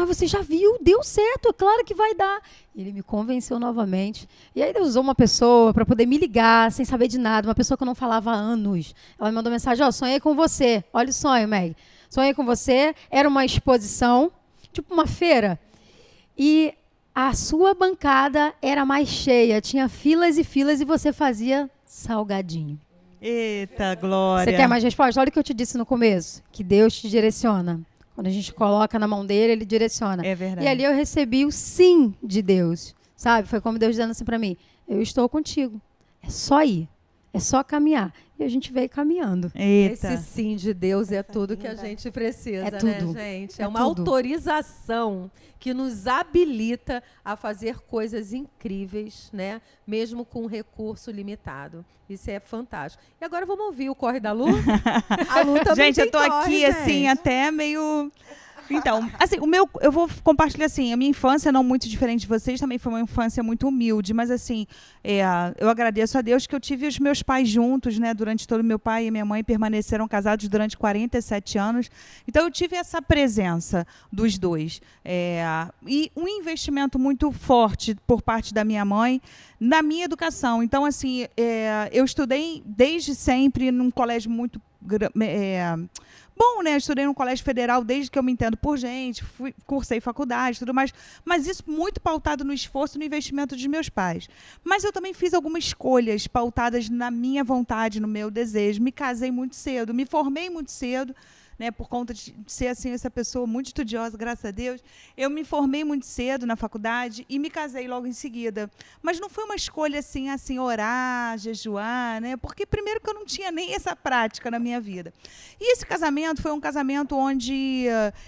você já viu, deu certo, é claro que vai dar. Ele me convenceu novamente. E aí Deus usou uma pessoa para poder me ligar, sem saber de nada, uma pessoa que eu não falava há anos. Ela me mandou mensagem, sonhei com você. Olha o sonho, Meg. Sonhei com você, era uma exposição, tipo uma feira. E a sua bancada era mais cheia, tinha filas e filas e você fazia salgadinho. Eita, glória. Você quer mais resposta? Olha o que eu te disse no começo, que Deus te direciona. Quando a gente coloca na mão dele, ele direciona. É verdade. E ali eu recebi o sim de Deus, sabe? Foi como Deus dizendo assim para mim, eu estou contigo. É só ir, é só caminhar. E a gente veio caminhando. Eita. Esse sim de Deus é tudo que a gente precisa, É tudo. né, gente? É É uma tudo. autorização que nos habilita a fazer coisas incríveis, né? Mesmo com um recurso limitado. Isso é fantástico. E agora vamos ouvir o Corre da Lu? A Lu também Gente, tem eu tô corre, aqui, gente. assim, até meio... Então, assim, eu vou compartilhar, assim, a minha infância não muito diferente de vocês, também foi uma infância muito humilde, mas, assim, eu agradeço a Deus que eu tive os meus pais juntos, né, durante todo. Meu pai e minha mãe permaneceram casados durante 47 anos, então eu tive essa presença dos dois. E um investimento muito forte por parte da minha mãe na minha educação. Então, assim, eu estudei desde sempre num colégio muito... bom, né? Eu estudei no colégio federal desde que eu me entendo por gente, cursei faculdade, tudo mais, mas isso muito pautado no esforço e no investimento dos meus pais. Mas eu também fiz algumas escolhas pautadas na minha vontade, no meu desejo. Me casei muito cedo, me formei muito cedo, né, por conta de ser assim, essa pessoa muito estudiosa, graças a Deus. Eu me formei muito cedo na faculdade e me casei logo em seguida. Mas não foi uma escolha assim, orar, jejuar, né? Porque primeiro que eu não tinha nem essa prática na minha vida. E esse casamento foi um casamento onde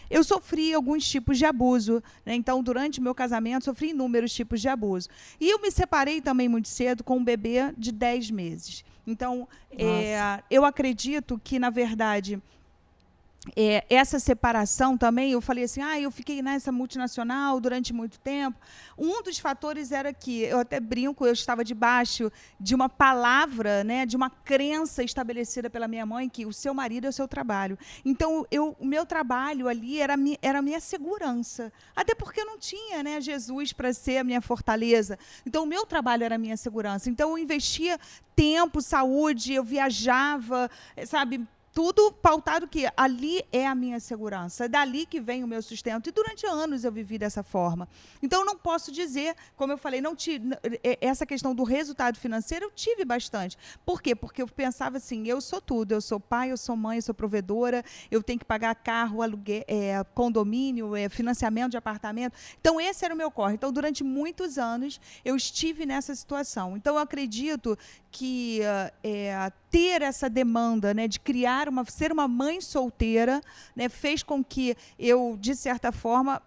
eu sofri alguns tipos de abuso, né? Então, durante o meu casamento, sofri inúmeros tipos de abuso. E eu me separei também muito cedo com um bebê de 10 meses. Então, eu acredito que, na verdade... essa separação também, eu falei assim, eu fiquei nessa multinacional durante muito tempo. Um dos fatores era que, eu até brinco, eu estava debaixo de uma palavra, né, de uma crença estabelecida pela minha mãe, que o seu marido é o seu trabalho. Então, o meu trabalho ali era a minha segurança. Até porque eu não tinha, né, Jesus para ser a minha fortaleza. Então, o meu trabalho era a minha segurança. Então, eu investia tempo, saúde, eu viajava, sabe, tudo pautado que ali é a minha segurança, é dali que vem o meu sustento. E durante anos eu vivi dessa forma. Então, eu não posso dizer, como eu falei, essa questão do resultado financeiro eu tive bastante. Por quê? Porque eu pensava assim, eu sou tudo, eu sou pai, eu sou mãe, eu sou provedora, eu tenho que pagar carro, aluguel, condomínio, financiamento de apartamento. Então, esse era o meu corre. Então, durante muitos anos, eu estive nessa situação. Então, eu acredito que ter essa demanda, né, de ser uma mãe solteira, né, fez com que eu, de certa forma,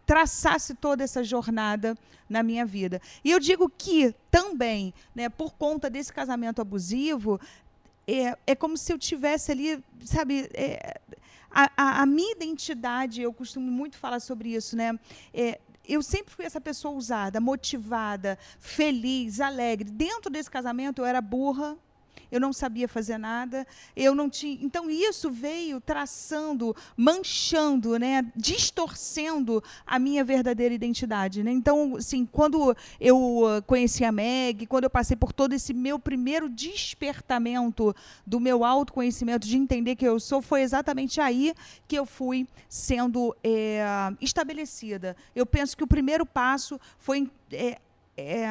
traçasse toda essa jornada na minha vida. E eu digo que também, né, por conta desse casamento abusivo, é como se eu tivesse ali, sabe, a minha identidade, eu costumo muito falar sobre isso, né? Eu sempre fui essa pessoa ousada, motivada, feliz, alegre. Dentro desse casamento, eu era burra, eu não sabia fazer nada, eu não tinha... Então, isso veio traçando, manchando, né, distorcendo a minha verdadeira identidade, né? Então, assim, quando eu conheci a Meg, quando eu passei por todo esse meu primeiro despertamento do meu autoconhecimento, de entender que eu sou, foi exatamente aí que eu fui sendo estabelecida. Eu penso que o primeiro passo foi...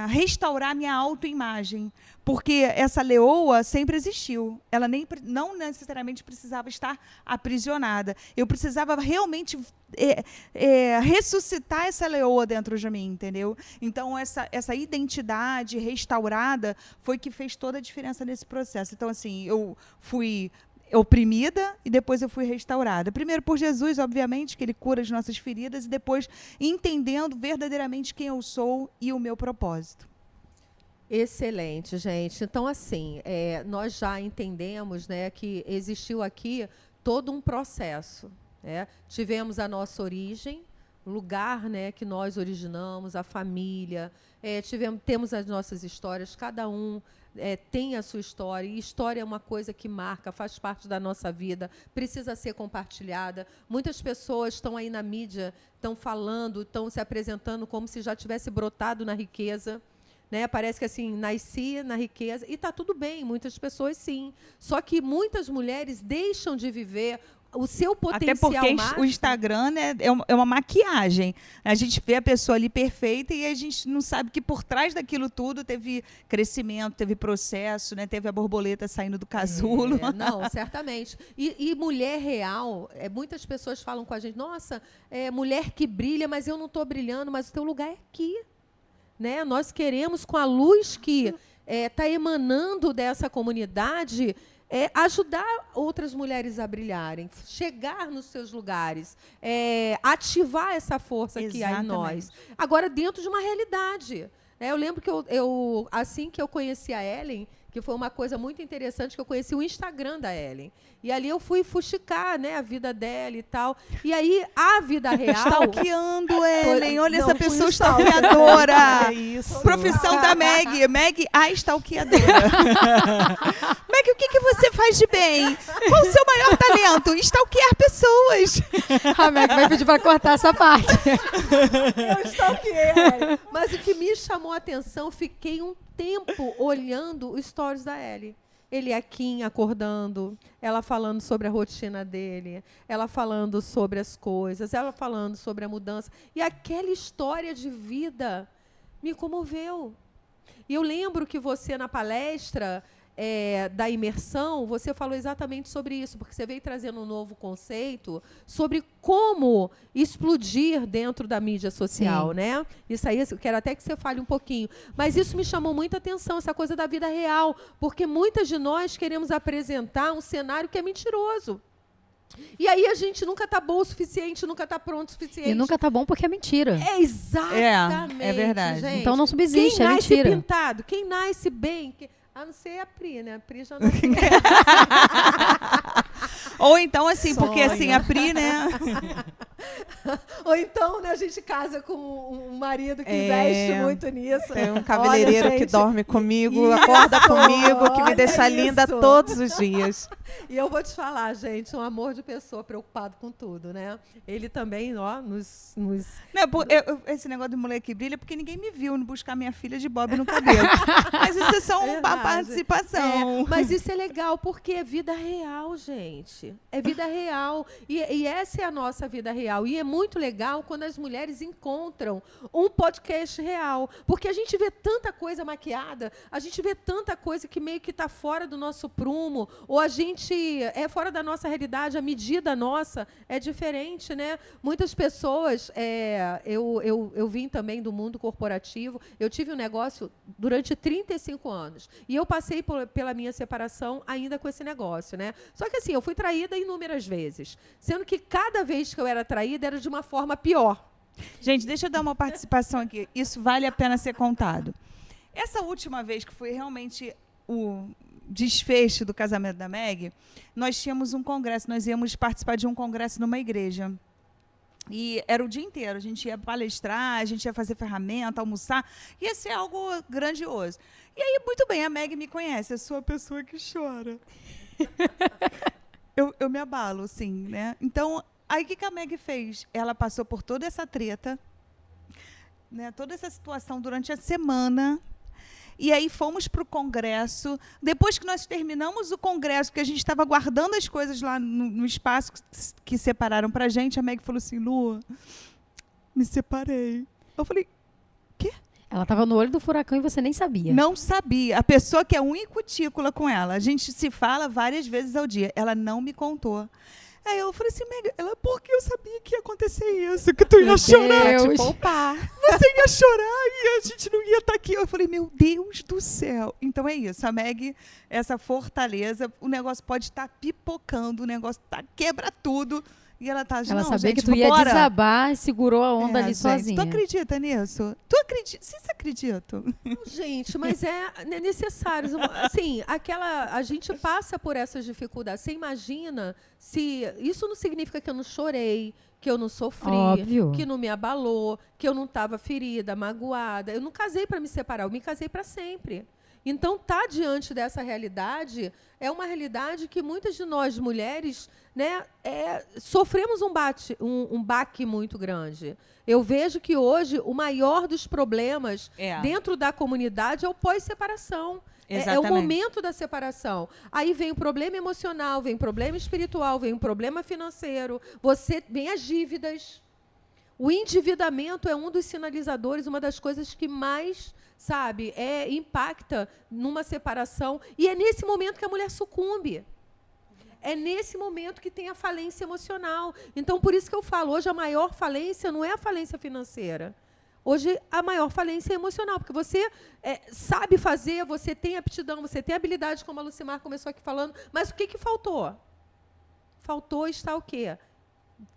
restaurar minha autoimagem, porque essa leoa sempre existiu. Ela não necessariamente precisava estar aprisionada. Eu precisava realmente ressuscitar essa leoa dentro de mim, entendeu? Então, essa identidade restaurada foi que fez toda a diferença nesse processo. Então, assim, eu fui oprimida e depois eu fui restaurada. Primeiro por Jesus, obviamente, que ele cura as nossas feridas, e depois entendendo verdadeiramente quem eu sou e o meu propósito. Excelente, gente. Então, assim, nós já entendemos, né, que existiu aqui todo um processo. Tivemos a nossa origem, o lugar, né, que nós originamos, a família, temos as nossas histórias, cada um tem a sua história, e história é uma coisa que marca, faz parte da nossa vida, precisa ser compartilhada. Muitas pessoas estão aí na mídia, estão falando, estão se apresentando como se já tivesse brotado na riqueza. Né? Parece que assim, nasci na riqueza, e está tudo bem, muitas pessoas sim. Só que muitas mulheres deixam de viver o seu potencial máximo. Até porque máximo. O Instagram, né, é uma maquiagem. A gente vê a pessoa ali perfeita e a gente não sabe que por trás daquilo tudo teve crescimento, teve processo, né, teve a borboleta saindo do casulo. Não, certamente. E mulher real, muitas pessoas falam com a gente, nossa, mulher que brilha, mas eu não estou brilhando, mas o teu lugar é aqui. Né? Nós queremos, com a luz que está emanando dessa comunidade, ajudar outras mulheres a brilharem, chegar nos seus lugares, ativar essa força que há em nós. Agora, dentro de uma realidade. Eu lembro que assim que eu conheci a Ellen, que foi uma coisa muito interessante, que eu conheci o Instagram da Ellen. E ali eu fui fuxicar, né, a vida dela e tal. E aí, a vida real... Stalkeando, Ellen. Olha essa pessoa stalkeadora. É isso. Profissão da Meg. Meg, a stalkeadora. Meg, o que você faz de bem? Qual o seu maior talento? Stalkear pessoas. A Meg vai pedir para cortar essa parte. Eu stalkeei. Mas o que me chamou a atenção, fiquei um tempo olhando os stories da Ellie. Ele aqui acordando, ela falando sobre a rotina dele, ela falando sobre as coisas, ela falando sobre a mudança. E aquela história de vida me comoveu. E eu lembro que você, na palestra da imersão, você falou exatamente sobre isso, porque você veio trazendo um novo conceito sobre como explodir dentro da mídia social, né? Isso aí, eu quero até que você fale um pouquinho. Mas isso me chamou muita atenção, essa coisa da vida real, porque muitas de nós queremos apresentar um cenário que é mentiroso. E aí a gente nunca está bom o suficiente, nunca está pronto o suficiente. E nunca está bom porque é mentira. Exatamente, é verdade. gente. Então não subsiste, quem é nasce mentira. pintado, quem nasce bem... A não ser a Pri, né? A Pri já não Ou então, assim, porque assim, a Pri, né? Ou então, né, a gente casa com um marido que investe muito nisso. Tem um cabeleireiro que dorme comigo, acorda comigo, que me deixa linda todos os dias. E eu vou te falar, gente, um amor de pessoa preocupado com tudo, né? Ele também, ó, nos... Não, esse negócio de mulher que brilha, porque ninguém me viu buscar minha filha de bob no cabelo. Mas isso é só uma participação. Mas isso é legal, porque é vida real, gente. É vida real. E essa é a nossa vida real. E é muito legal quando as mulheres encontram um podcast real. Porque a gente vê tanta coisa maquiada, a gente vê tanta coisa que meio que está fora do nosso prumo, ou a gente é fora da nossa realidade, a medida nossa é diferente, né? Muitas pessoas... Eu vim também do mundo corporativo, eu tive um negócio durante 35 anos. E eu passei pela minha separação ainda com esse negócio, né? Só que assim, eu fui traída inúmeras vezes. Sendo que cada vez que eu era traída era de uma forma pior. Gente, deixa eu dar uma participação aqui. Isso vale a pena ser contado. Essa última vez que foi realmente o desfecho do casamento da Meg, nós tínhamos um congresso, nós íamos participar de um congresso numa igreja. E era o dia inteiro, a gente ia palestrar, a gente ia fazer ferramenta, almoçar, ia ser algo grandioso. E aí, muito bem, a Meg me conhece, eu sou a pessoa que chora. eu me abalo, assim, né? Então, aí o que a Meg fez? Ela passou por toda essa treta, né, toda essa situação durante a semana. E aí fomos para o congresso. Depois que nós terminamos o congresso, que a gente estava guardando as coisas lá no espaço que separaram para a gente, a Meg falou assim, Lu, me separei. Eu falei, quê? Ela estava no olho do furacão e você nem sabia. Não sabia. A pessoa que é unha e cutícula com ela, a gente se fala várias vezes ao dia. Ela não me contou. Aí eu falei assim, Meg, porque eu sabia que ia acontecer isso, que tu ia chorar. Deus. Você ia chorar e a gente não ia estar aqui. Eu falei, meu Deus do céu. Então é isso, a Meg, essa fortaleza, o negócio pode estar pipocando, o negócio quebra tudo. E ela tá, Ela não, sabia gente, que tu ia vambora. desabar e segurou a onda ali Gente, sozinha. tu acredita nisso? Tu acredita? Vocês acreditam? Gente, mas é necessário. Assim, a gente passa por essas dificuldades. Você imagina se isso não significa que eu não chorei, que eu não sofri, Óbvio. que não me abalou, que eu não estava ferida, magoada. Eu não casei para me separar, eu me casei para sempre. Então, tá diante dessa realidade é uma realidade que muitas de nós mulheres, né, sofremos um baque muito grande. Eu vejo que hoje o maior dos problemas dentro da comunidade é o pós-separação. É o momento da separação. Aí vem o problema emocional, vem o problema espiritual, vem o problema financeiro, vem as dívidas. O endividamento é um dos sinalizadores, uma das coisas que mais, sabe, impacta numa separação. E é nesse momento que a mulher sucumbe. É nesse momento que tem a falência emocional. Então, por isso que eu falo, hoje a maior falência não é a falência financeira. Hoje, a maior falência é emocional, porque você sabe fazer, você tem aptidão, você tem habilidade, como a Lucimar começou aqui falando, mas o que faltou? Faltou estar o quê?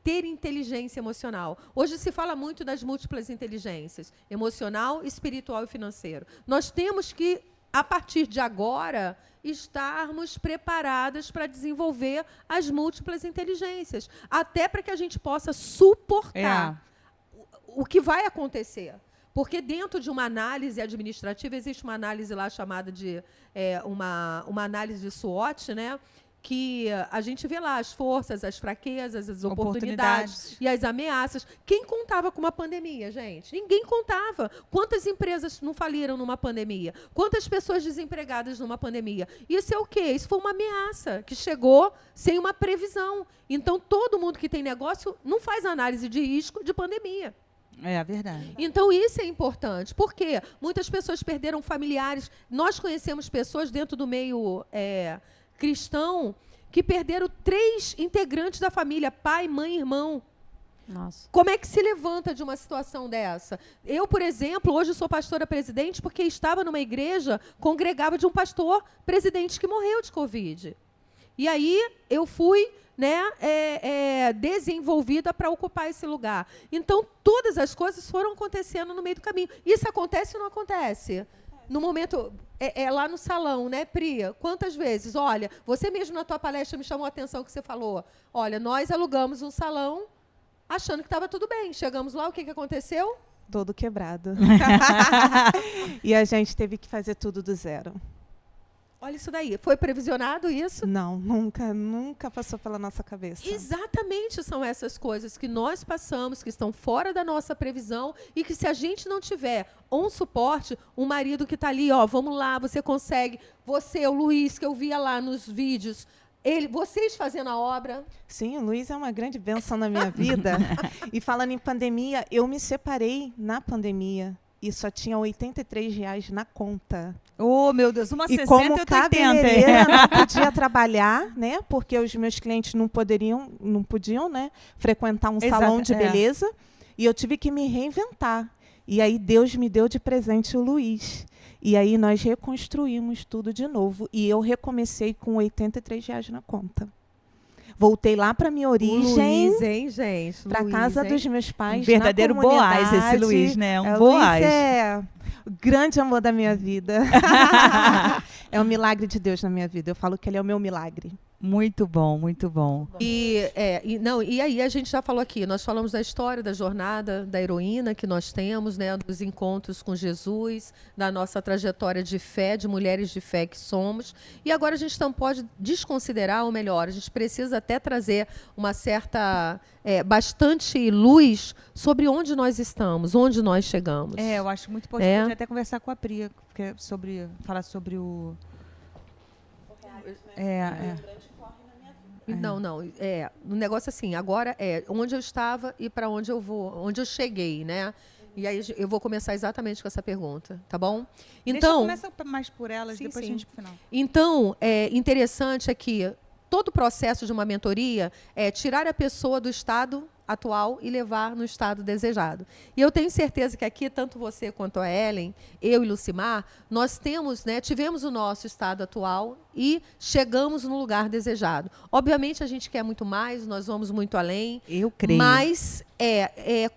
Ter inteligência emocional. Hoje se fala muito das múltiplas inteligências, emocional, espiritual e financeiro. Nós temos que, a partir de agora, estarmos preparadas para desenvolver as múltiplas inteligências, até para que a gente possa suportar o que vai acontecer. Porque dentro de uma análise administrativa, existe uma análise lá chamada de uma análise de SWOT, né? Que a gente vê lá as forças, as fraquezas, as oportunidades e as ameaças. Quem contava com uma pandemia, gente? Ninguém contava. Quantas empresas não faliram numa pandemia? Quantas pessoas desempregadas numa pandemia? Isso é o quê? Isso foi uma ameaça que chegou sem uma previsão. Então, todo mundo que tem negócio não faz análise de risco de pandemia. É verdade. Então, isso é importante. Por quê? Muitas pessoas perderam familiares. Nós conhecemos pessoas dentro do meio cristão que perderam 3 integrantes da família, pai, mãe e irmão. Nossa. Como é que se levanta de uma situação dessa? Eu, por exemplo, hoje sou pastora presidente porque estava numa igreja, congregava de um pastor presidente que morreu de Covid. E aí eu fui desenvolvida para ocupar esse lugar. Então, todas as coisas foram acontecendo no meio do caminho. Isso acontece ou não acontece? No momento, lá no salão, né, Pri? Quantas vezes? Olha, você mesmo na tua palestra me chamou a atenção que você falou. Olha, nós alugamos um salão achando que estava tudo bem. Chegamos lá, o que aconteceu? Todo quebrado. E a gente teve que fazer tudo do zero. Olha isso daí. Foi previsionado isso? Não, nunca passou pela nossa cabeça. Exatamente, são essas coisas que nós passamos, que estão fora da nossa previsão e que se a gente não tiver um suporte, um marido que está ali, ó, vamos lá, você consegue. Você, o Luiz, que eu via lá nos vídeos, vocês fazendo a obra. Sim, o Luiz é uma grande bênção na minha vida. E falando em pandemia, eu me separei na pandemia e só tinha R$ 83 na conta. Oh, meu Deus, uma 60 e como e outra 80. cabeleireira não podia trabalhar, né? Porque os meus clientes não podiam, né, frequentar um salão de beleza. E eu tive que me reinventar. E aí Deus me deu de presente o Luiz. E aí nós reconstruímos tudo de novo. E eu recomecei com R$ 83 na conta. Voltei lá para minha origem. Luiz, hein, gente? Para casa dos meus pais. Um verdadeiro Boaz, esse Luiz, né? Um Boaz. Luiz é o grande amor da minha vida. É um milagre de Deus na minha vida. Eu falo que ele é o meu milagre. Muito bom, muito bom. E aí a gente já falou aqui, nós falamos da história, da jornada, da heroína que nós temos, né, dos encontros com Jesus, da nossa trajetória de fé, de mulheres de fé que somos. E agora a gente não pode desconsiderar, ou melhor, a gente precisa até trazer uma certa, bastante luz sobre onde nós estamos, onde nós chegamos. Eu acho muito importante até conversar com a Pri, porque falar sobre o... Não, o negócio assim, agora onde eu estava e para onde eu vou, onde eu cheguei, né? E aí eu vou começar exatamente com essa pergunta, tá bom? Então, começa mais por elas, depois a gente pro final. Então, interessante é que todo o processo de uma mentoria é tirar a pessoa do estado atual e levar no estado desejado. E eu tenho certeza que aqui, tanto você quanto a Ellen, eu e Lucimar, nós tivemos o nosso estado atual e chegamos no lugar desejado. Obviamente, a gente quer muito mais, nós vamos muito além. Eu creio. Mas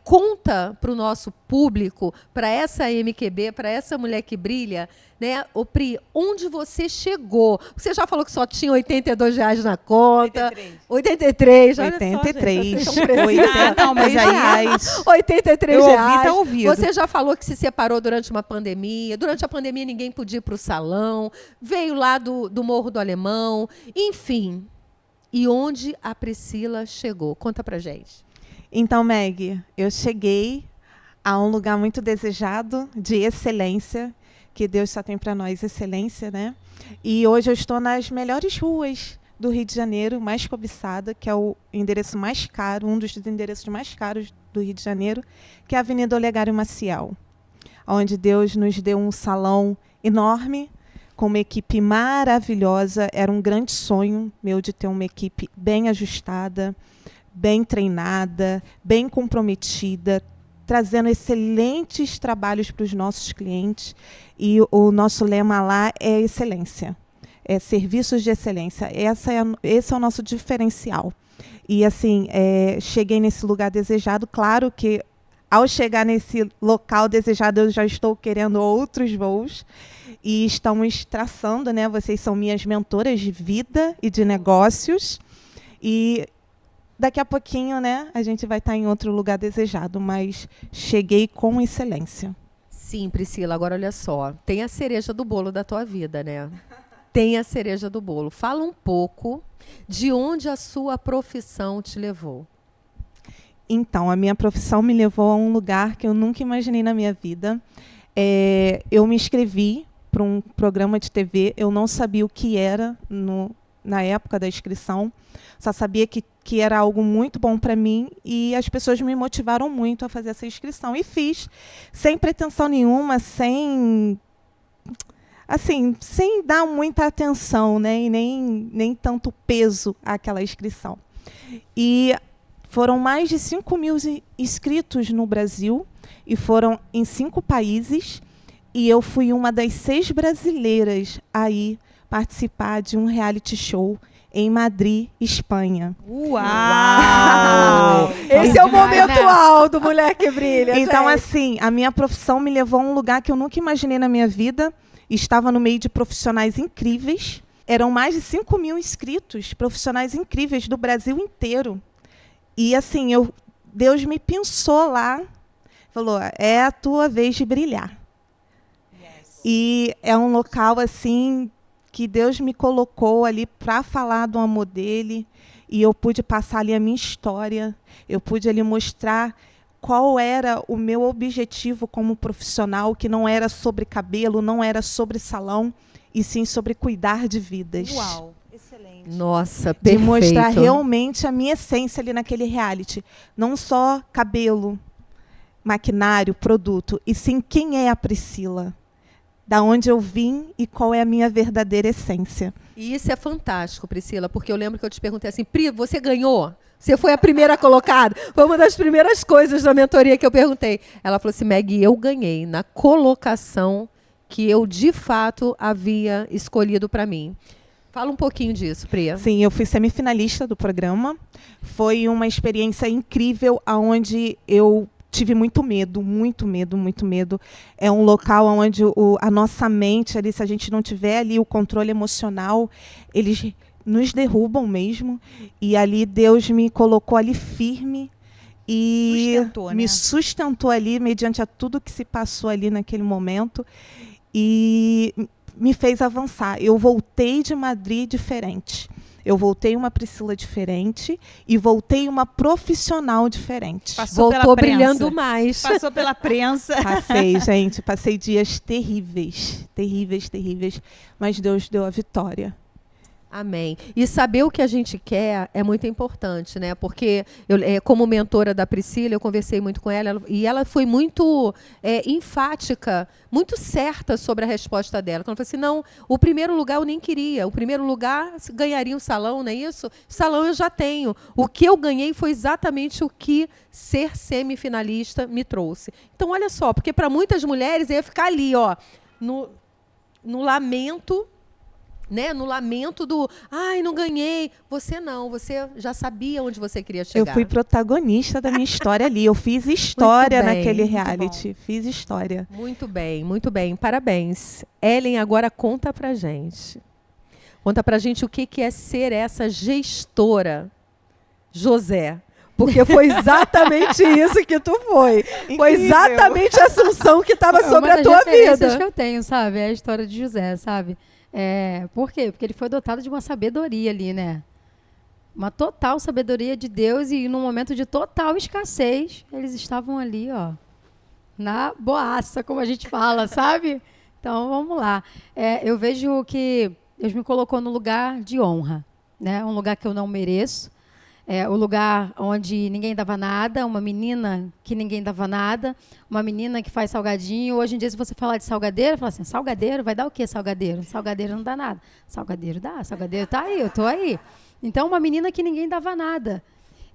conta para o nosso público, para essa MQB, para essa mulher que brilha, né, ô Pri, onde você chegou? Você já falou que só tinha R$82 na conta. 83. 83. Não, mas aí... R$83. Eu ouvi, tá ouvido. Você já falou que se separou durante uma pandemia. Durante a pandemia, ninguém podia ir para o salão. Veio lá do Morro do Alemão. Enfim. E onde a Priscila chegou? Conta pra gente. Então, Meg, eu cheguei a um lugar muito desejado, de excelência, que Deus só tem para nós excelência, né? E hoje eu estou nas melhores ruas do Rio de Janeiro, mais cobiçada, que é o endereço mais caro, um dos endereços mais caros do Rio de Janeiro, que é a Avenida Olegário Maciel, onde Deus nos deu um salão enorme, com uma equipe maravilhosa. Era um grande sonho meu de ter uma equipe bem ajustada, bem treinada, bem comprometida, trazendo excelentes trabalhos para os nossos clientes. E o nosso lema lá é excelência, é serviços de excelência. Esse é o nosso diferencial. E assim, cheguei nesse lugar desejado. Claro que ao chegar nesse local desejado, eu já estou querendo outros voos. E estamos traçando, né? Vocês são minhas mentoras de vida e de negócios. E daqui a pouquinho, né, a gente vai estar em outro lugar desejado, mas cheguei com excelência. Sim, Priscila, agora olha só. Tem a cereja do bolo da tua vida, né? Tem a cereja do bolo. Fala um pouco de onde a sua profissão te levou. Então, a minha profissão me levou a um lugar que eu nunca imaginei na minha vida. Eu me inscrevi para um programa de TV, eu não sabia o que era na época da inscrição, só sabia que era algo muito bom para mim e as pessoas me motivaram muito a fazer essa inscrição. E fiz, sem pretensão nenhuma, sem dar muita atenção, né, e nem tanto peso àquela inscrição. E foram mais de 5.000 inscritos no Brasil e foram em 5 países. E eu fui uma das 6 brasileiras a ir participar de um reality show em Madrid, Espanha. Uau! Esse é o momento alto, mulher que brilha. Então, gente. assim, a minha profissão me levou a um lugar que eu nunca imaginei na minha vida. Estava no meio de profissionais incríveis. Eram mais de 5.000 inscritos, profissionais incríveis do Brasil inteiro. E, assim, Deus me pensou lá, falou, é a tua vez de brilhar. E é um local, assim, que Deus me colocou ali para falar do amor dele. E eu pude passar ali a minha história. Eu pude ali mostrar qual era o meu objetivo como profissional, que não era sobre cabelo, não era sobre salão, e sim sobre cuidar de vidas. Uau, excelente. Nossa, De perfeito. mostrar realmente a minha essência ali naquele reality. Não só cabelo, maquinário, produto, e sim quem é a Priscila. Da onde eu vim e qual é a minha verdadeira essência. E isso é fantástico, Priscila, porque eu lembro que eu te perguntei assim, Pri, você ganhou? Você foi a primeira colocada? Foi uma das primeiras coisas da mentoria que eu perguntei. Ela falou assim, Meg, eu ganhei na colocação que eu, de fato, havia escolhido para mim. Fala um pouquinho disso, Pri. Sim, eu fui semifinalista do programa. Foi uma experiência incrível, onde eu tive muito medo, muito medo, muito medo. É um local onde a nossa mente, ali, se a gente não tiver ali o controle emocional, eles nos derrubam mesmo. E ali Deus me colocou ali firme e me sustentou ali mediante a tudo que se passou ali naquele momento e me fez avançar. Eu voltei de Madrid diferente. Eu voltei uma Priscila diferente e voltei uma profissional diferente. Voltou brilhando mais. Passou pela prensa. Passei, gente. Passei dias terríveis. Terríveis, terríveis. Mas Deus deu a vitória. Amém. E saber o que a gente quer é muito importante, né? Porque, como mentora da Priscila, eu conversei muito com ela e ela foi muito enfática, muito certa sobre a resposta dela. Quando ela falou assim, não, o primeiro lugar eu nem queria. O primeiro lugar ganharia um salão, não é isso? Salão eu já tenho. O que eu ganhei foi exatamente o que ser semifinalista me trouxe. Então, olha só, porque para muitas mulheres ia ficar ali, ó, no lamento, né? No lamento do, ai, não ganhei. Você não, você já sabia onde você queria chegar. Eu fui protagonista da minha história ali. Eu fiz história Muito bem, naquele muito reality. Fiz história. Muito bem, muito bem. Parabéns. Ellen, agora conta pra gente. Conta pra gente o que é ser essa gestora, José. Porque foi exatamente isso que tu foi. Foi exatamente a assunção que estava sobre a tua vida. Que eu tenho, sabe? É a história de José, sabe? Por quê? Porque ele foi dotado de uma sabedoria ali, né? Uma total sabedoria de Deus e num momento de total escassez, eles estavam ali, ó, na boaça, como a gente fala, sabe? Então, vamos lá. Eu vejo que Deus me colocou no lugar de honra, né? Um lugar que eu não mereço. O lugar onde ninguém dava nada, uma menina que ninguém dava nada, uma menina que faz salgadinho. Hoje em dia, se você falar de salgadeiro, fala assim, salgadeiro, vai dar o quê salgadeiro? Salgadeiro não dá nada. Salgadeiro dá, salgadeiro tá aí, eu tô aí. Então, uma menina que ninguém dava nada.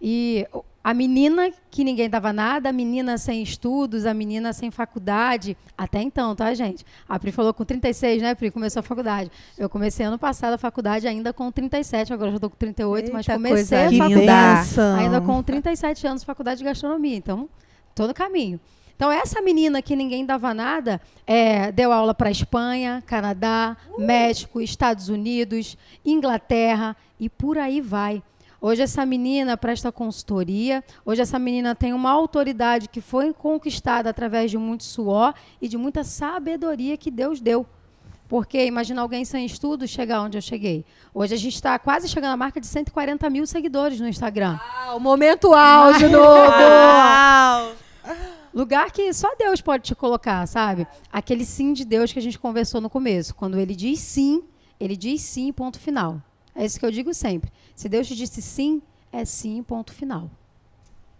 E a menina que ninguém dava nada, a menina sem estudos, a menina sem faculdade, até então, tá, gente? A Pri falou com 36, né, Pri? Começou a faculdade. Eu comecei ano passado a faculdade ainda com 37, agora já estou com 38, Eita, mas comecei a coisa faculdade linda. ainda com 37 anos, faculdade de gastronomia. Então, tô no caminho. Então, essa menina que ninguém dava nada, deu aula para Espanha, Canadá, México, Estados Unidos, Inglaterra e por aí vai. Hoje essa menina presta consultoria, hoje essa menina tem uma autoridade que foi conquistada através de muito suor e de muita sabedoria que Deus deu. Porque imagina alguém sem estudo chegar onde eu cheguei. Hoje a gente está quase chegando à marca de 140 mil seguidores no Instagram. O momento auge novo! Lugar que só Deus pode te colocar, sabe? Aquele sim de Deus que a gente conversou no começo. Quando ele diz sim, ponto final. É isso que eu digo sempre. Se Deus te disse sim, é sim, ponto final.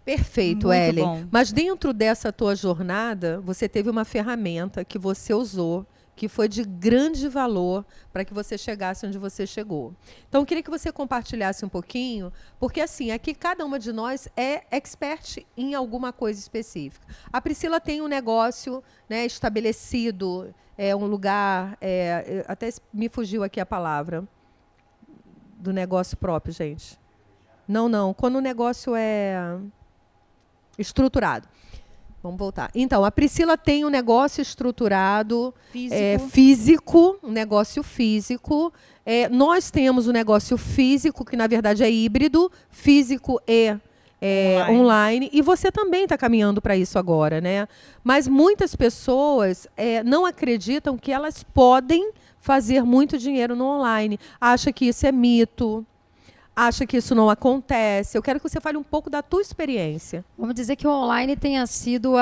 Perfeito, Muito Ellen. bom. Mas dentro dessa tua jornada, você teve uma ferramenta que você usou, que foi de grande valor para que você chegasse onde você chegou. Então, eu queria que você compartilhasse um pouquinho, porque assim, aqui cada uma de nós é expert em alguma coisa específica. A Priscila tem um negócio, né, estabelecido, um lugar, até me fugiu aqui a palavra, do negócio próprio, gente. Não. Quando o negócio é estruturado. Vamos voltar. Então, a Priscila tem um negócio estruturado, físico, um negócio físico. Nós temos um negócio físico, que na verdade é híbrido, físico e online. E você também está caminhando para isso agora, né? Mas muitas pessoas não acreditam que elas podem fazer muito dinheiro no online. Acha que isso é mito, acha que isso não acontece. Eu quero que você fale um pouco da tua experiência. Vamos dizer que o online tenha sido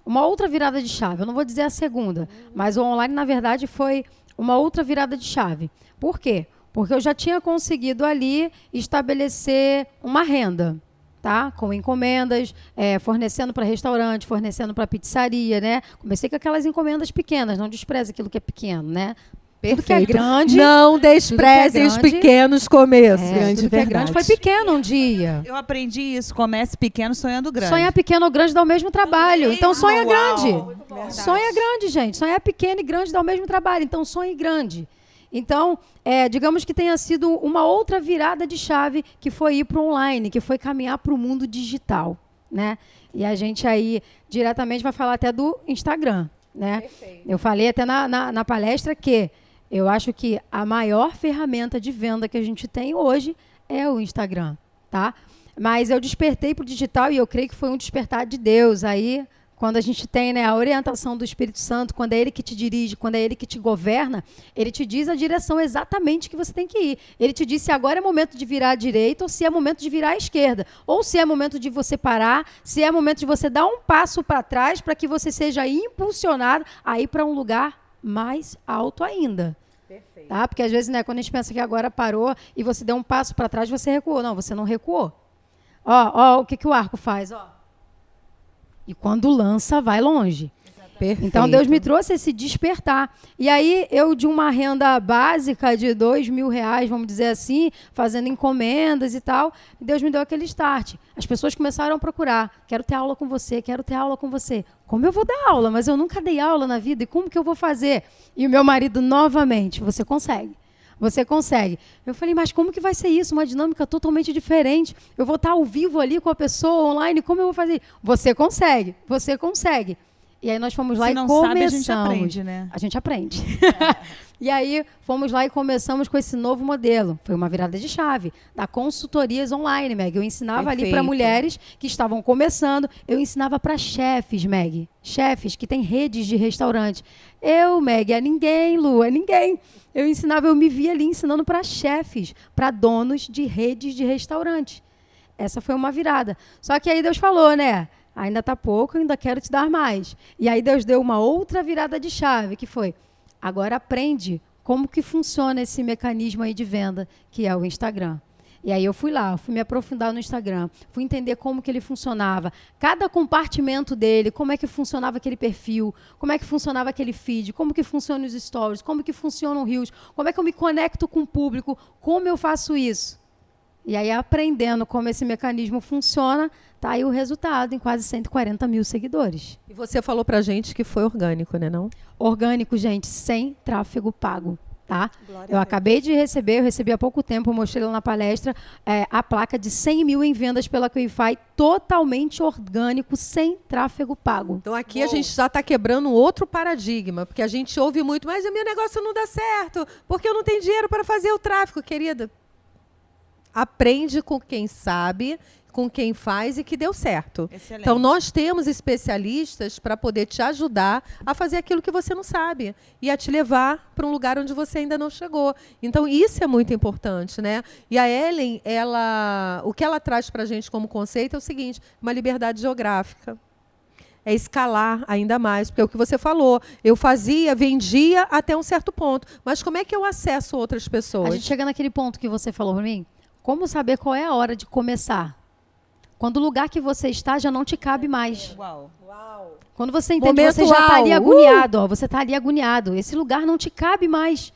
uma outra virada de chave. Eu não vou dizer a segunda, mas o online, na verdade, foi uma outra virada de chave. Por quê? Porque eu já tinha conseguido ali estabelecer uma renda, tá? Com encomendas, fornecendo para restaurante, fornecendo para pizzaria, né? Comecei com aquelas encomendas pequenas, não despreze aquilo que é pequeno, né? Perfeito. Tudo que é grande, não desprezem os pequenos começos. Tudo que é grande foi pequeno um dia. Eu aprendi isso. Comece pequeno, sonhando grande. Sonhar pequeno ou grande dá o mesmo trabalho. Então sonha grande. Verdade. Sonha grande, gente. Sonhar pequeno e grande dá o mesmo trabalho. Então sonhe grande. Então, digamos que tenha sido uma outra virada de chave que foi ir para o online, que foi caminhar para o mundo digital, né? E a gente aí diretamente vai falar até do Instagram, né? Perfeito. Eu falei até na palestra que eu acho que a maior ferramenta de venda que a gente tem hoje é o Instagram, tá? Mas eu despertei para o digital e eu creio que foi um despertar de Deus. Aí, quando a gente tem, né, a orientação do Espírito Santo, quando é Ele que te dirige, quando é Ele que te governa, Ele te diz a direção exatamente que você tem que ir. Ele te diz se agora é momento de virar à direita ou se é momento de virar à esquerda. Ou se é momento de você parar, se é momento de você dar um passo para trás para que você seja impulsionado a ir para um lugar mais alto ainda. Perfeito. Tá? Porque às vezes, né, quando a gente pensa que agora parou e você deu um passo para trás, você recuou. Não, você não recuou. Ó, o que o arco faz? Ó. E quando lança, vai longe. Perfeito. Então, Deus me trouxe esse despertar. E aí, eu de uma renda básica de R$2.000, vamos dizer assim, fazendo encomendas e tal, Deus me deu aquele start. As pessoas começaram a procurar. Quero ter aula com você, quero ter aula com você. Como eu vou dar aula? Mas eu nunca dei aula na vida. E como que eu vou fazer? E o meu marido, novamente, você consegue. Você consegue. Eu falei, mas como que vai ser isso? Uma dinâmica totalmente diferente. Eu vou estar ao vivo ali com a pessoa online. Como eu vou fazer? Você consegue. Você consegue. E aí nós fomos lá Se e não começamos. sabe, a gente aprende, né? A gente aprende. E aí fomos lá e começamos com esse novo modelo. Foi uma virada de chave. Da consultorias online, Meg. Eu ensinava ali para Perfeito. mulheres que estavam começando. Eu ensinava para chefes, Meg. Chefes que têm redes de restaurante. Eu, Meg, é ninguém, Lu, é ninguém. Eu me via ali ensinando para chefes, para donos de redes de restaurante. Essa foi uma virada. Só que aí Deus falou, né? Ainda está pouco, ainda quero te dar mais. E aí Deus deu uma outra virada de chave, que foi, agora aprende como que funciona esse mecanismo aí de venda, que é o Instagram. E aí eu fui lá, fui me aprofundar no Instagram, fui entender como que ele funcionava, cada compartimento dele, como é que funcionava aquele perfil, como é que funcionava aquele feed, como que funcionam os stories, como que funcionam os reels, como é que eu me conecto com o público, como eu faço isso. E aí, aprendendo como esse mecanismo funciona, tá aí o resultado em quase 140 mil seguidores. E você falou pra gente que foi orgânico, né, não? Orgânico, gente, sem tráfego pago, tá? Glória a Eu Deus. acabei de receber, eu recebi há pouco tempo, eu mostrei lá na palestra, a placa de 100 mil em vendas pela Quify, totalmente orgânico, sem tráfego pago. Então aqui a gente já está quebrando outro paradigma, porque a gente ouve muito, mas o meu negócio não dá certo, porque eu não tenho dinheiro para fazer o tráfego, querida. Aprende com quem sabe, com quem faz e que deu certo. Excelente. Então, nós temos especialistas para poder te ajudar a fazer aquilo que você não sabe e a te levar para um lugar onde você ainda não chegou. Então, isso é muito importante, né? E a Ellen, o que ela traz para a gente como conceito é o seguinte, uma liberdade geográfica. É escalar ainda mais, porque é o que você falou. Eu vendia até um certo ponto. Mas como é que eu acesso outras pessoas? A gente chega naquele ponto que você falou para mim, como saber qual é a hora de começar? Quando o lugar que você está já não te cabe mais. Uau. Quando você entende que Momento você já está ali uau. agoniado, ó, você está ali agoniado, esse lugar não te cabe mais.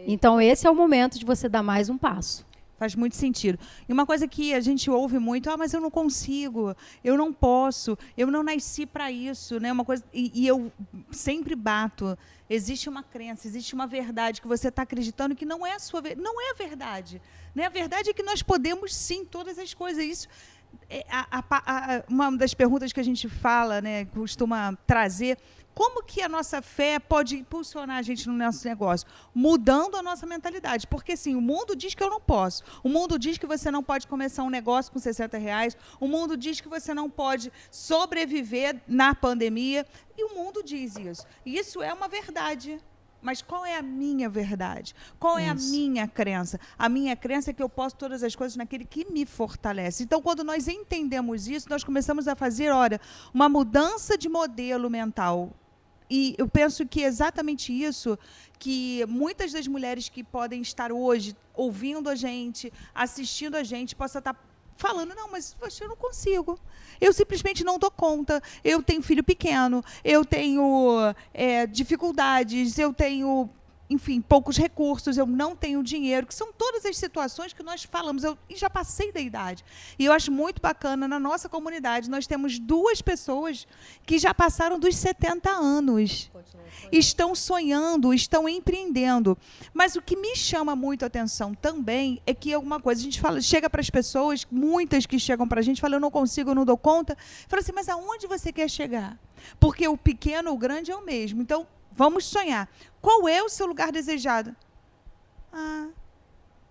Então, esse é o momento de você dar mais um passo. Faz muito sentido. E uma coisa que a gente ouve muito, mas eu não consigo, eu não posso, eu não nasci para isso, né? Uma coisa, e eu sempre bato. Existe uma crença, existe uma verdade que você está acreditando que não é a sua, não é a verdade, né? A verdade é que nós podemos sim todas as coisas. Isso é uma das perguntas que a gente fala, né? Costuma trazer. Como que a nossa fé pode impulsionar a gente no nosso negócio? Mudando a nossa mentalidade. Porque, assim, o mundo diz que eu não posso. O mundo diz que você não pode começar um negócio com R$60. O mundo diz que você não pode sobreviver na pandemia. E o mundo diz isso. E isso é uma verdade. Mas qual é a minha verdade? Qual é a minha crença? A minha crença é que eu posso todas as coisas naquele que me fortalece. Então, quando nós entendemos isso, nós começamos a fazer, olha, uma mudança de modelo mental. E eu penso que é exatamente isso que muitas das mulheres que podem estar hoje ouvindo a gente, assistindo a gente, possa estar falando, não, mas poxa, eu não consigo. Eu simplesmente não dou conta. Eu tenho filho pequeno, eu tenho dificuldades, eu tenho, enfim, poucos recursos, eu não tenho dinheiro, que são todas as situações que nós falamos. E já passei da idade. E eu acho muito bacana, na nossa comunidade, nós temos 2 pessoas que já passaram dos 70 anos. Estão sonhando, estão empreendendo. Mas o que me chama muito a atenção também é que alguma coisa, a gente fala, chega para as pessoas, muitas que chegam para a gente, falam, eu não consigo, eu não dou conta. Fala assim, mas aonde você quer chegar? Porque o pequeno ou o grande é o mesmo. Então, vamos sonhar. Qual é o seu lugar desejado? Ah,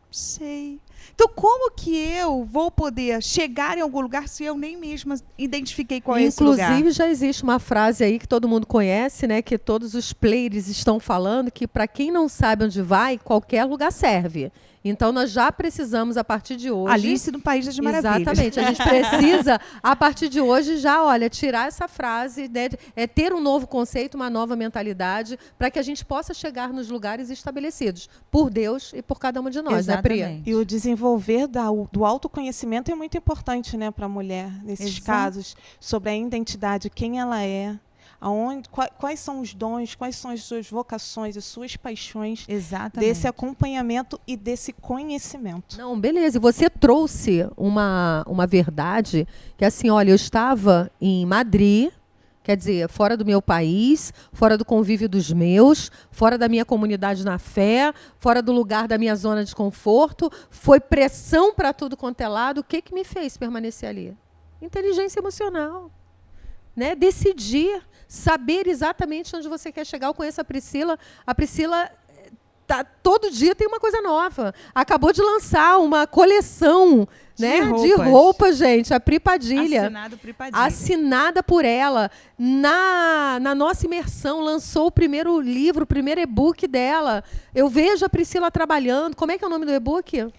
sei. Então, como que eu vou poder chegar em algum lugar se eu nem mesma identifiquei qual é esse lugar? Inclusive, já existe uma frase aí que todo mundo conhece, né? Que todos os players estão falando, que para quem não sabe onde vai, qualquer lugar serve. Então, nós já precisamos, a partir de hoje... Alice no País das Maravilhas. Exatamente. A gente precisa, a partir de hoje, já, olha, tirar essa frase, né, ter um novo conceito, uma nova mentalidade, para que a gente possa chegar nos lugares estabelecidos por Deus e por cada uma de nós, né, Pri? Exatamente. E o desenvolver do autoconhecimento é muito importante, né, para a mulher, nesses Exato. casos, sobre a identidade, quem ela é, quais são os dons, quais são as suas vocações, as suas paixões, Exatamente. desse acompanhamento e desse conhecimento. Não, beleza. E você trouxe uma verdade que, assim, olha, eu estava em Madrid, quer dizer, fora do meu país, fora do convívio dos meus, fora da minha comunidade na fé, fora do lugar da minha zona de conforto, foi pressão para tudo quanto é lado. O que me fez permanecer ali? Inteligência emocional. Né? Decidir, saber exatamente onde você quer chegar. Eu conheço a Priscila. A Priscila, todo dia tem uma coisa nova. Acabou de lançar uma coleção, né, de roupas, gente. A Pri Padilha. Assinado Pri Padilha. Assinada por ela. Na nossa imersão, lançou o primeiro livro, o primeiro e-book dela. Eu vejo a Priscila trabalhando. Como é que é o nome do e-book?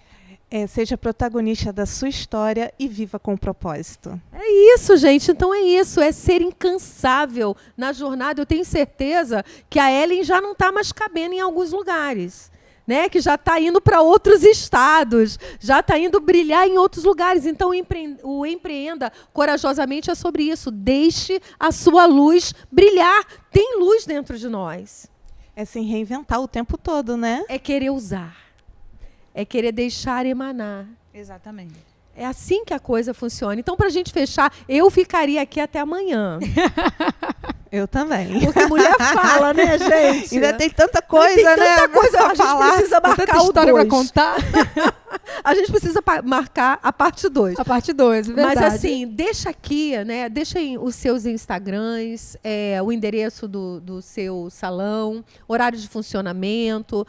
Seja protagonista da sua história e viva com propósito. É isso, gente. Então é isso. É ser incansável na jornada. Eu tenho certeza que a Ellen já não está mais cabendo em alguns lugares. Né? Que já está indo para outros estados. Já está indo brilhar em outros lugares. Então o Empreenda Corajosamente é sobre isso. Deixe a sua luz brilhar. Tem luz dentro de nós. É se reinventar o tempo todo, né? É querer usar. É querer deixar emanar. Exatamente. É assim que a coisa funciona. Então, para a gente fechar, eu ficaria aqui até amanhã. Eu também. Porque mulher fala, né, gente? Ainda tem tanta coisa, tem né? tanta coisa, a gente falar. precisa marcar Tanta história o para 2. contar. A gente precisa marcar a parte 2. A parte 2, verdade. Mas assim, deixa aqui, né? Deixa aí os seus Instagrams, o endereço do seu salão, horário de funcionamento.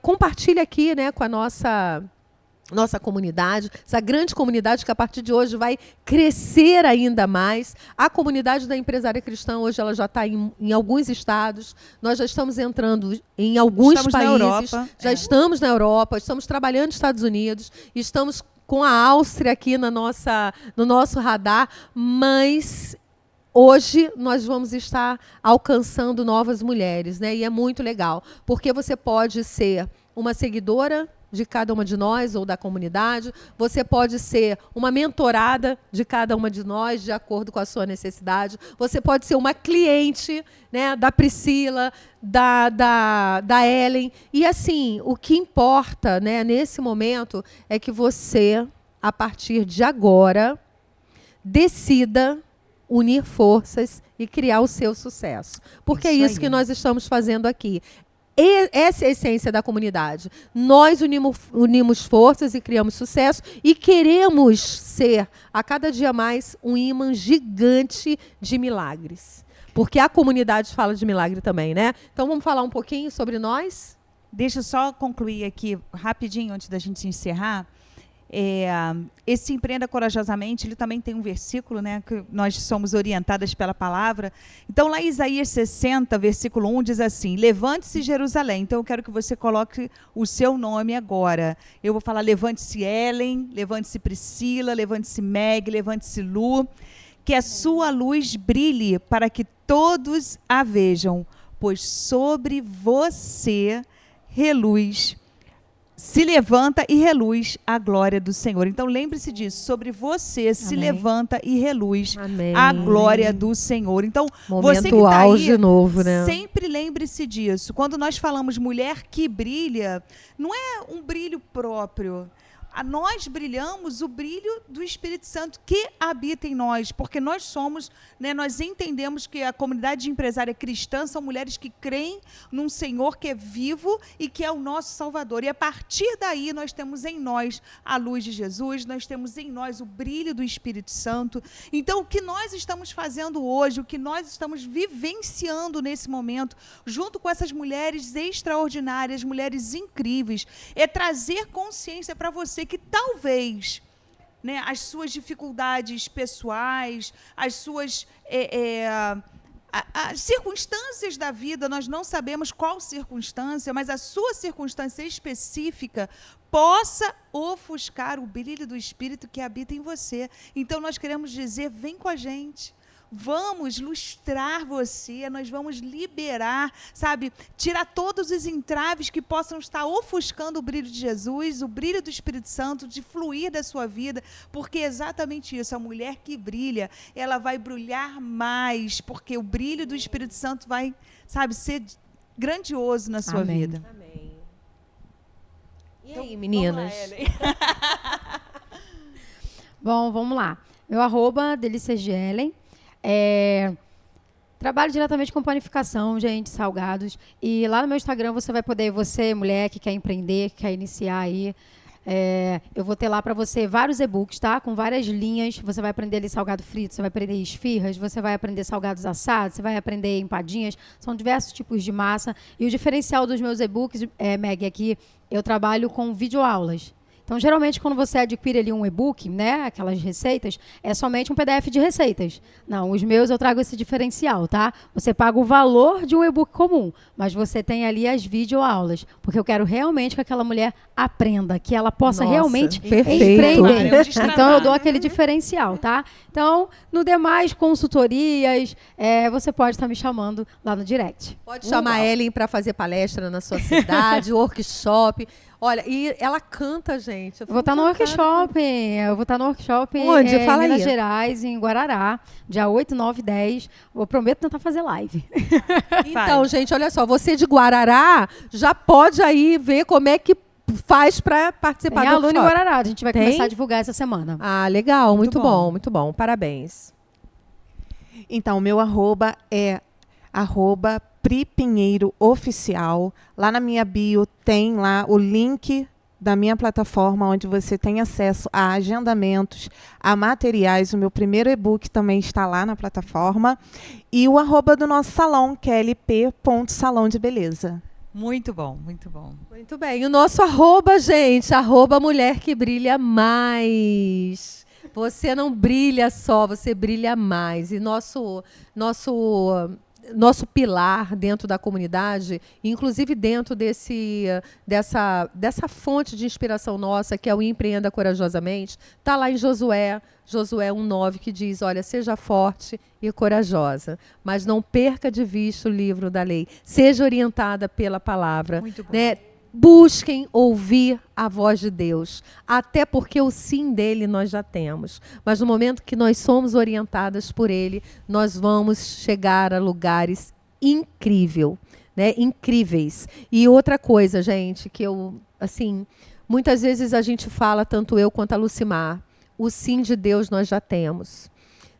Compartilha aqui, né, com a nossa comunidade, essa grande comunidade que a partir de hoje vai crescer ainda mais. A comunidade da Empresária Cristã hoje ela já está em alguns estados. Nós já estamos entrando em alguns Estamos países. na Europa. Já estamos na Europa, estamos trabalhando nos Estados Unidos, estamos com a Áustria aqui no nosso radar, mas hoje nós vamos estar alcançando novas mulheres, né? E é muito legal, porque você pode ser uma seguidora de cada uma de nós ou da comunidade, você pode ser uma mentorada de cada uma de nós, de acordo com a sua necessidade, você pode ser uma cliente, né, da Priscila, da Ellen, e assim, o que importa, né, nesse momento é que você, a partir de agora, decida unir forças e criar o seu sucesso, porque é isso que nós estamos fazendo aqui. Essa é a essência da comunidade. Nós unimos forças e criamos sucesso e queremos ser, a cada dia mais, um imã gigante de milagres. Porque a comunidade fala de milagre também, né? Então, vamos falar um pouquinho sobre nós? Deixa eu só concluir aqui, rapidinho, antes da gente encerrar. Esse Empreenda Corajosamente, ele também tem um versículo, né, que nós somos orientadas pela palavra. Então, lá em Isaías 60, versículo 1, diz assim: levante-se Jerusalém. Então, eu quero que você coloque o seu nome agora. Eu vou falar: levante-se Ellen, levante-se Priscila, levante-se Meg, levante-se Lu. Que a sua luz brilhe para que todos a vejam, pois sobre você reluz. Se levanta e reluz a glória do Senhor. Então, lembre-se disso. Sobre você se levanta e reluz a glória do Senhor. Então, você que está aí, de novo, né? Sempre lembre-se disso. Quando nós falamos mulher que brilha, não é um brilho próprio. Nós brilhamos o brilho do Espírito Santo que habita em nós, porque nós somos, né, nós entendemos que a comunidade empresária cristã são mulheres que creem num Senhor que é vivo e que é o nosso Salvador. E a partir daí nós temos em nós a luz de Jesus, nós temos em nós o brilho do Espírito Santo. Então, o que nós estamos fazendo hoje, o que nós estamos vivenciando nesse momento, junto com essas mulheres extraordinárias, mulheres incríveis, é trazer consciência para você você que talvez, né, as suas dificuldades pessoais, as suas as circunstâncias da vida, nós não sabemos qual circunstância, mas a sua circunstância específica possa ofuscar o brilho do Espírito que habita em você. Então, nós queremos dizer, vem com a gente. Vamos lustrar você, nós vamos liberar, sabe, tirar todos os entraves que possam estar ofuscando o brilho de Jesus, o brilho do Espírito Santo, de fluir da sua vida, porque é exatamente isso, a mulher que brilha, ela vai brilhar mais, porque o brilho do Espírito Santo vai, sabe, ser grandioso na sua vida. Amém. E Então, aí, meninas? Bom, vamos lá. Meu @delicias de Ellen. Trabalho diretamente com panificação, gente, salgados. E lá no meu Instagram você vai poder, você, mulher que quer empreender, que quer iniciar aí, eu vou ter lá para você vários e-books, tá? Com várias linhas. Você vai aprender ali salgado frito, você vai aprender esfirras, você vai aprender salgados assados, você vai aprender empadinhas. São diversos tipos de massa. E o diferencial dos meus e-books, Meg, é que eu trabalho com videoaulas. Então, geralmente, quando você adquire ali um e-book, né, aquelas receitas, é somente um PDF de receitas. Não, os meus eu trago esse diferencial, tá? Você paga o valor de um e-book comum, mas você tem ali as videoaulas, porque eu quero realmente que aquela mulher aprenda, que ela possa realmente empreender. Então, eu dou aquele diferencial, tá? Então, no demais consultorias, você pode estar me chamando lá no direct. Pode chamar a Ellen para fazer palestra na sua cidade, workshop. Olha, e ela canta, gente. Eu vou estar no workshop. Eu vou estar no workshop Onde? Fala em Minas aí. Gerais, em Guarará, dia 8, 9 e 10. Eu prometo tentar fazer live. Então, gente, olha só. Você de Guarará já pode aí ver como é que faz para participar Tem do aluno em workshop. Guarará. A gente vai começar a divulgar essa semana. Ah, legal. Muito Muito bom. bom, muito bom. Parabéns. Então, o meu @ é @Pri Pinheiro Oficial. Lá na minha bio tem lá o link da minha plataforma, onde você tem acesso a agendamentos, a materiais. O meu primeiro e-book também está lá na plataforma. E o @ do nosso salão, que é lp.salão de beleza. Muito bom, muito bom. Muito bem. E o nosso gente, @mulher que brilha mais. Você não brilha só, você brilha mais. E nosso pilar dentro da comunidade, inclusive dentro dessa fonte de inspiração nossa, que é o Empreenda Corajosamente, está lá em Josué 1:9, que diz, olha, seja forte e corajosa, mas não perca de vista o livro da lei. Seja orientada pela palavra. Muito bom. Né? Busquem ouvir a voz de Deus, até porque o sim dele nós já temos. Mas no momento que nós somos orientadas por ele, nós vamos chegar a lugares incríveis. E outra coisa, gente, que muitas vezes a gente fala, tanto eu quanto a Lucimar, o sim de Deus nós já temos.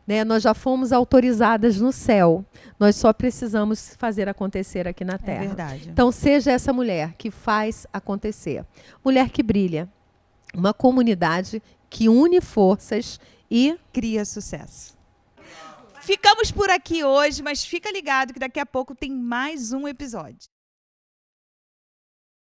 Né? Nós já fomos autorizadas no céu. Nós só precisamos fazer acontecer aqui na Terra. É verdade. Então, seja essa mulher que faz acontecer. Mulher que brilha. Uma comunidade que une forças e cria sucesso. Ficamos por aqui hoje, mas fica ligado que daqui a pouco tem mais um episódio.